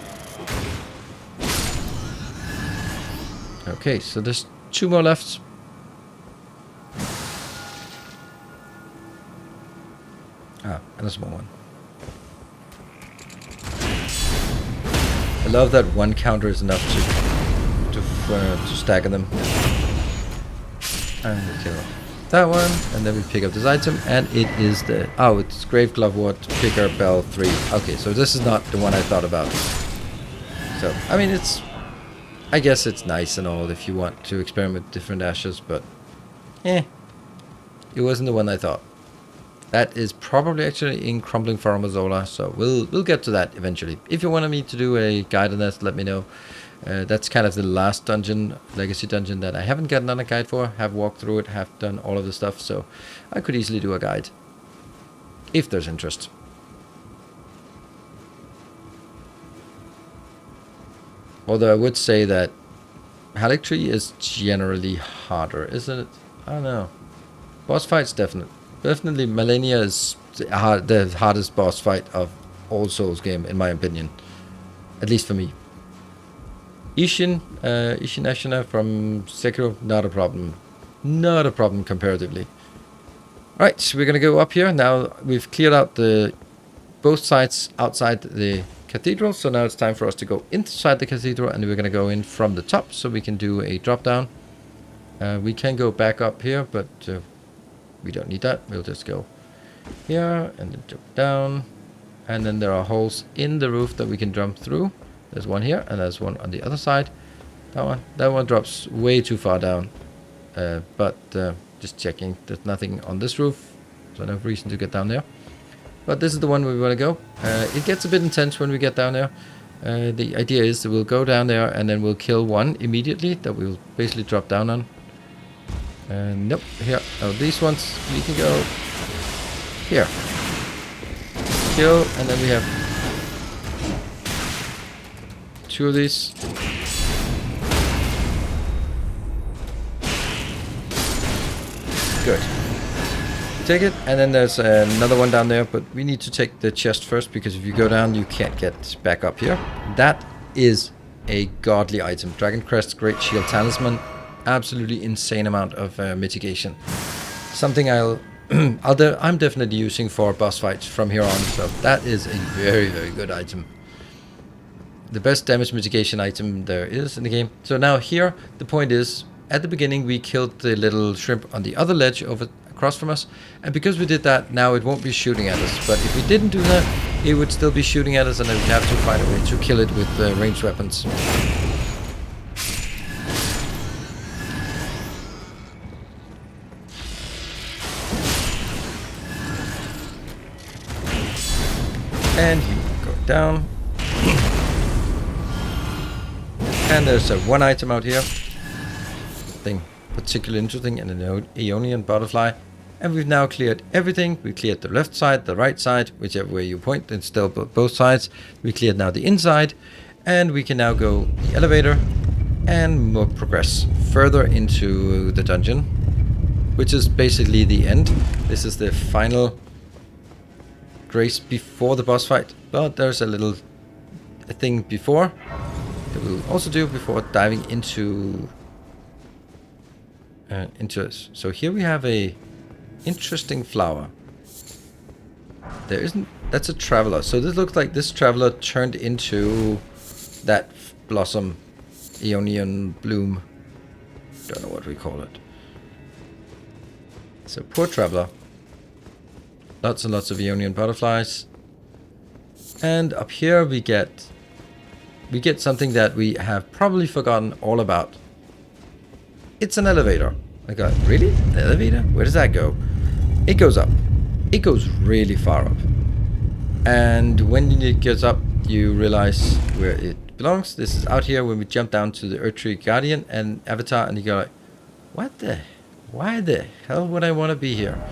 S1: Okay, so there's 2 more left. Ah, and a small one. I love that one counter is enough to stagger them. And we kill them. that one, and then we pick up this item, and it is the... Oh, it's Grave Glovewort Picker Bell 3. Okay, so this is not the one I thought about. So, I mean, it's... I guess it's nice and all if you want to experiment with different ashes, but... it wasn't the one I thought. That is probably actually in Crumbling Farmazola, so we'll get to that eventually. If you wanted me to do a guide on that, let me know. That's kind of the last dungeon, legacy dungeon, that I haven't gotten on a guide for. Have walked through it, have done all of the stuff, so I could easily do a guide if there's interest. Although I would say that HALIGTREE is generally harder, isn't it? I don't know. Boss fights, definitely Malenia is the hardest boss fight of all Souls game, in my opinion. At least for me. Ishin Ashina from Sekiro, not a problem. Not a problem comparatively. Right, so we're gonna go up here. Now we've cleared out both sides outside the cathedral, so now it's time for us to go inside the cathedral, and we're gonna go in from the top so we can do a drop down. We can go back up here, but we don't need that. We'll just go here and then jump down, and then there are holes in the roof that we can jump through. There's one here, and there's one on the other side. That one drops way too far down. But just checking, there's nothing on this roof, so no reason to get down there. But this is the one we want to go. It gets a bit intense when we get down there. The idea is that we'll go down there, and then we'll kill one immediately that we'll basically drop down on. Nope, here. Oh, these ones, we can go here. Kill, and then we have 2 of these. Good. Take it, and then there's another one down there, but we need to take the chest first, because if you go down, you can't get back up here. That is a godly item. Dragon Crest, Great Shield Talisman, absolutely insane amount of mitigation. Something I'm definitely using for boss fights from here on. So that is a very, very good item. The best damage mitigation item there is in the game. So now here, the point is, at the beginning we killed the little shrimp on the other ledge over across from us, and because we did that, now it won't be shooting at us. But if we didn't do that, it would still be shooting at us, and then we'd have to find a way to kill it with ranged weapons. And you go down. And there's one item out here. Nothing particularly interesting, and an Aeonian butterfly. And we've now cleared everything. We cleared the left side, the right side, whichever way you point, it's still both sides. We cleared now the inside, and we can now go the elevator and progress further into the dungeon, which is basically the end. This is the final grace before the boss fight, but there's a little thing before that we'll also do before diving into this. So here we have a interesting flower. That's a traveler. So this looks like this traveler turned into that blossom, Aeonian bloom. Don't know what we call it. So poor traveler. Lots and lots of Aeonian butterflies. And up here we get something that we have probably forgotten all about. It's an elevator. I got, really? An elevator? Where does that go? It goes up. It goes really far up. And when it gets up, you realize where it belongs. This is out here when we jump down to the Earthtree Guardian and Avatar, and you go like, why the hell would I want to be here?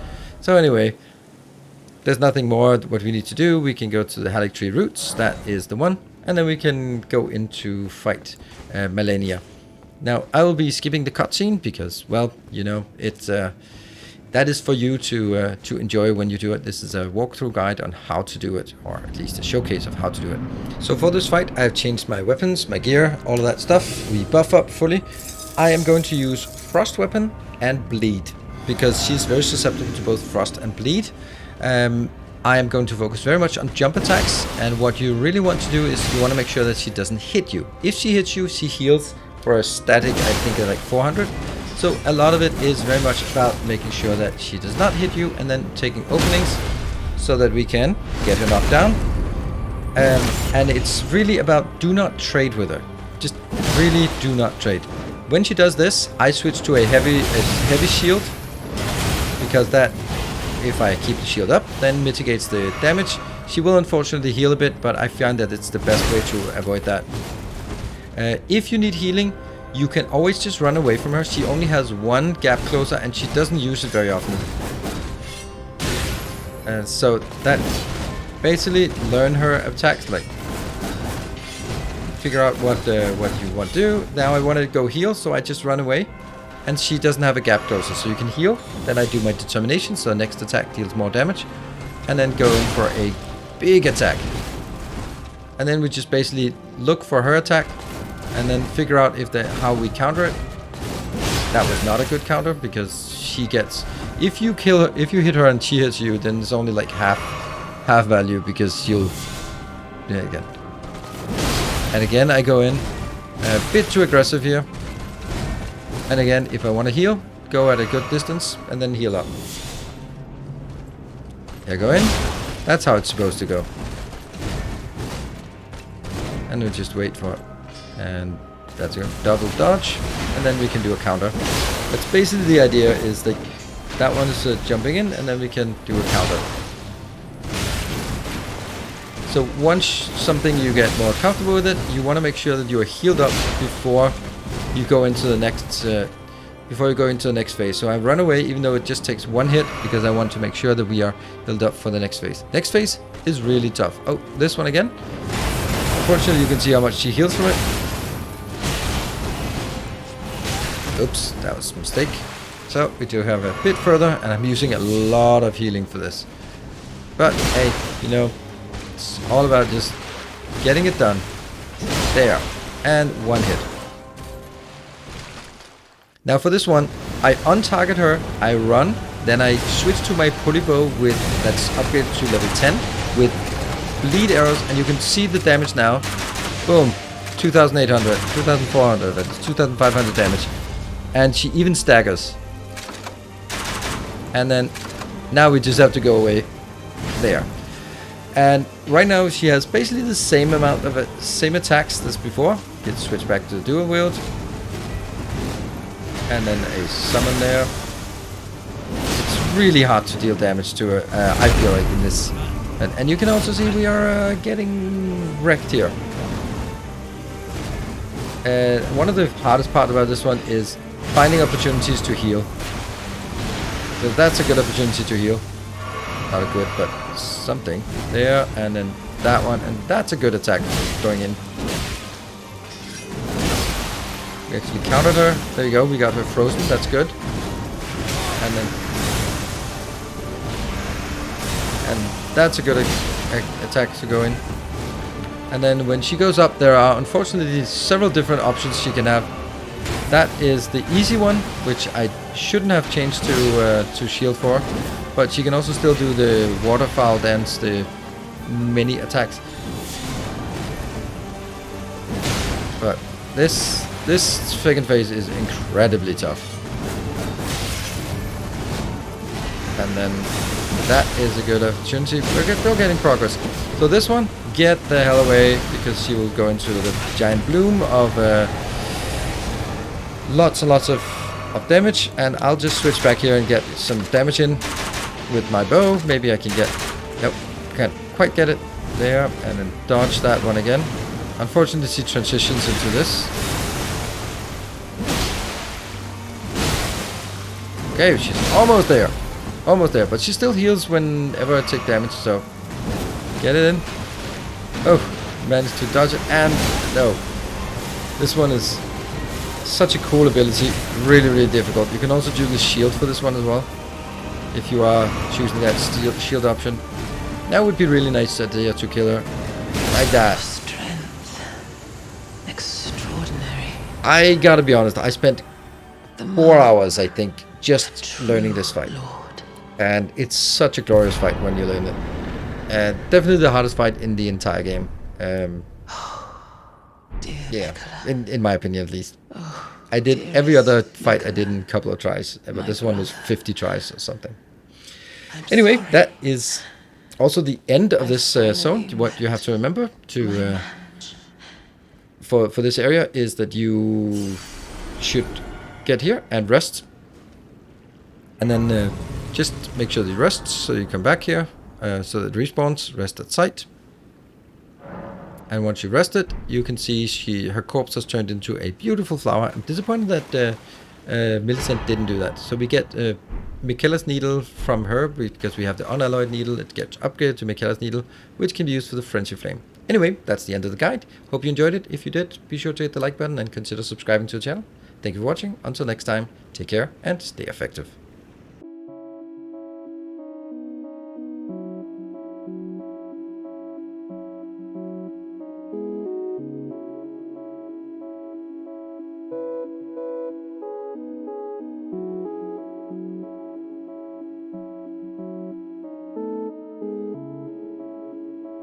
S1: So anyway, there's nothing more. What we need to do, we can go to the HALIGTREE roots. That is the one. And then we can go into fight Malenia. Now, I will be skipping the cutscene because, well, you know, it's that is for you to enjoy when you do it. This is a walkthrough guide on how to do it, or at least a showcase of how to do it. So for this fight, I've changed my weapons, my gear, all of that stuff. We buff up fully. I am going to use Frost Weapon and Bleed, because she's very susceptible to both Frost and Bleed. I am going to focus very much on jump attacks, and what you really want to do is you want to make sure that she doesn't hit you. If she hits you, she heals for a static, I think, like 400. So a lot of it is very much about making sure that she does not hit you and then taking openings so that we can get her knocked down. And it's really about do not trade with her. Just really do not trade. When she does this, I switch to a heavy shield, because that, if I keep the shield up, then mitigates the damage. She will unfortunately heal a bit, but I find that it's the best way to avoid that. If you need healing, you can always just run away from her. She only has one gap closer and she doesn't use it very often. So that basically learn her attacks, like figure out what you want to do. Now I want to go heal, so I just run away. And she doesn't have a gap closer, so you can heal. Then I do my determination, so next attack deals more damage. And then go in for a big attack. And then we just basically look for her attack and then figure out how we counter it. That was not a good counter, because she gets, if you hit her and she hits you, then it's only like half value, because you'll again. And again I go in a bit too aggressive here. And again, if I want to heal, go at a good distance and then heal up. Here, go in. That's how it's supposed to go. And we just wait for it. And that's a double dodge. And then we can do a counter. That's basically the idea, is that that one is jumping in, and then we can do a counter. So once something you get more comfortable with it, you want to make sure that you are healed up before you go into the next phase. So I run away even though it just takes one hit, because I want to make sure that we are healed up for the next phase. Next phase is really tough. Oh, this one again. Unfortunately, you can see how much she heals from it. Oops, that was a mistake. So we do have a bit further, and I'm using a lot of healing for this. But hey, you know, it's all about just getting it done. There. And one hit. Now for this one, I untarget her, I run, then I switch to my polybow that's upgraded to level 10 with bleed arrows, and you can see the damage now. Boom, 2,800, 2,400, that's 2,500 damage. And she even staggers. And then, now we just have to go away. There. And right now she has basically the same amount of same attacks as before. Let's switch back to the dual wield. And then a summon there. It's really hard to deal damage to her, I feel like, in this. And you can also see we are getting wrecked here. One of the hardest part about this one is finding opportunities to heal. So that's a good opportunity to heal. Not a good, but something. There, and then that one, and that's a good attack going in. We actually countered her. There you go, we got her frozen, that's good. And then... and that's a good attack to go in. And then when she goes up, there are unfortunately several different options she can have. That is the easy one, which I shouldn't have changed to shield for. But she can also still do the waterfowl dance, the many attacks. But this second phase is incredibly tough. And then that is a good opportunity. We're still getting progress. So this one, get the hell away, because she will go into the giant bloom of lots and lots of damage. And I'll just switch back here and get some damage in with my bow. Maybe I can get... nope, can't quite get it. There, and then dodge that one again. Unfortunately, she transitions into this. Okay, she's almost there. Almost there, but she still heals whenever I take damage, so... get it in. Oh, managed to dodge it, and... no. This one is such a cool ability. Really, really difficult. You can also do the shield for this one as well, if you are choosing that shield option. That would be really nice to kill her. Like that.
S2: Strength. Extraordinary.
S1: I gotta be honest, I spent 4 hours, I think, just learning this fight.
S2: Lord.
S1: And it's such a glorious fight when you learn it. Definitely the hardest fight in the entire game.
S2: Dear
S1: Yeah,
S2: Nicola.
S1: in my opinion at least. I did every other fight I did in a couple of tries, but this one was 50 tries or something. Anyway, that is also the end of this zone. What you have to remember to for this area is that you should get here and rest, and then just make sure that you rest, so you come back here, so that it respawns. Rest at site, and once you rested, you can see her corpse has turned into a beautiful flower. I'm disappointed that Milicent didn't do that. So we get Michaela's needle from her because we have the unalloyed needle. It gets upgraded to Michaela's needle, which can be used for the frenzy flame. Anyway, that's the end of the guide. Hope you enjoyed it. If you did, be sure to hit the like button and consider subscribing to the channel. Thank you for watching. Until next time, take care and stay effective.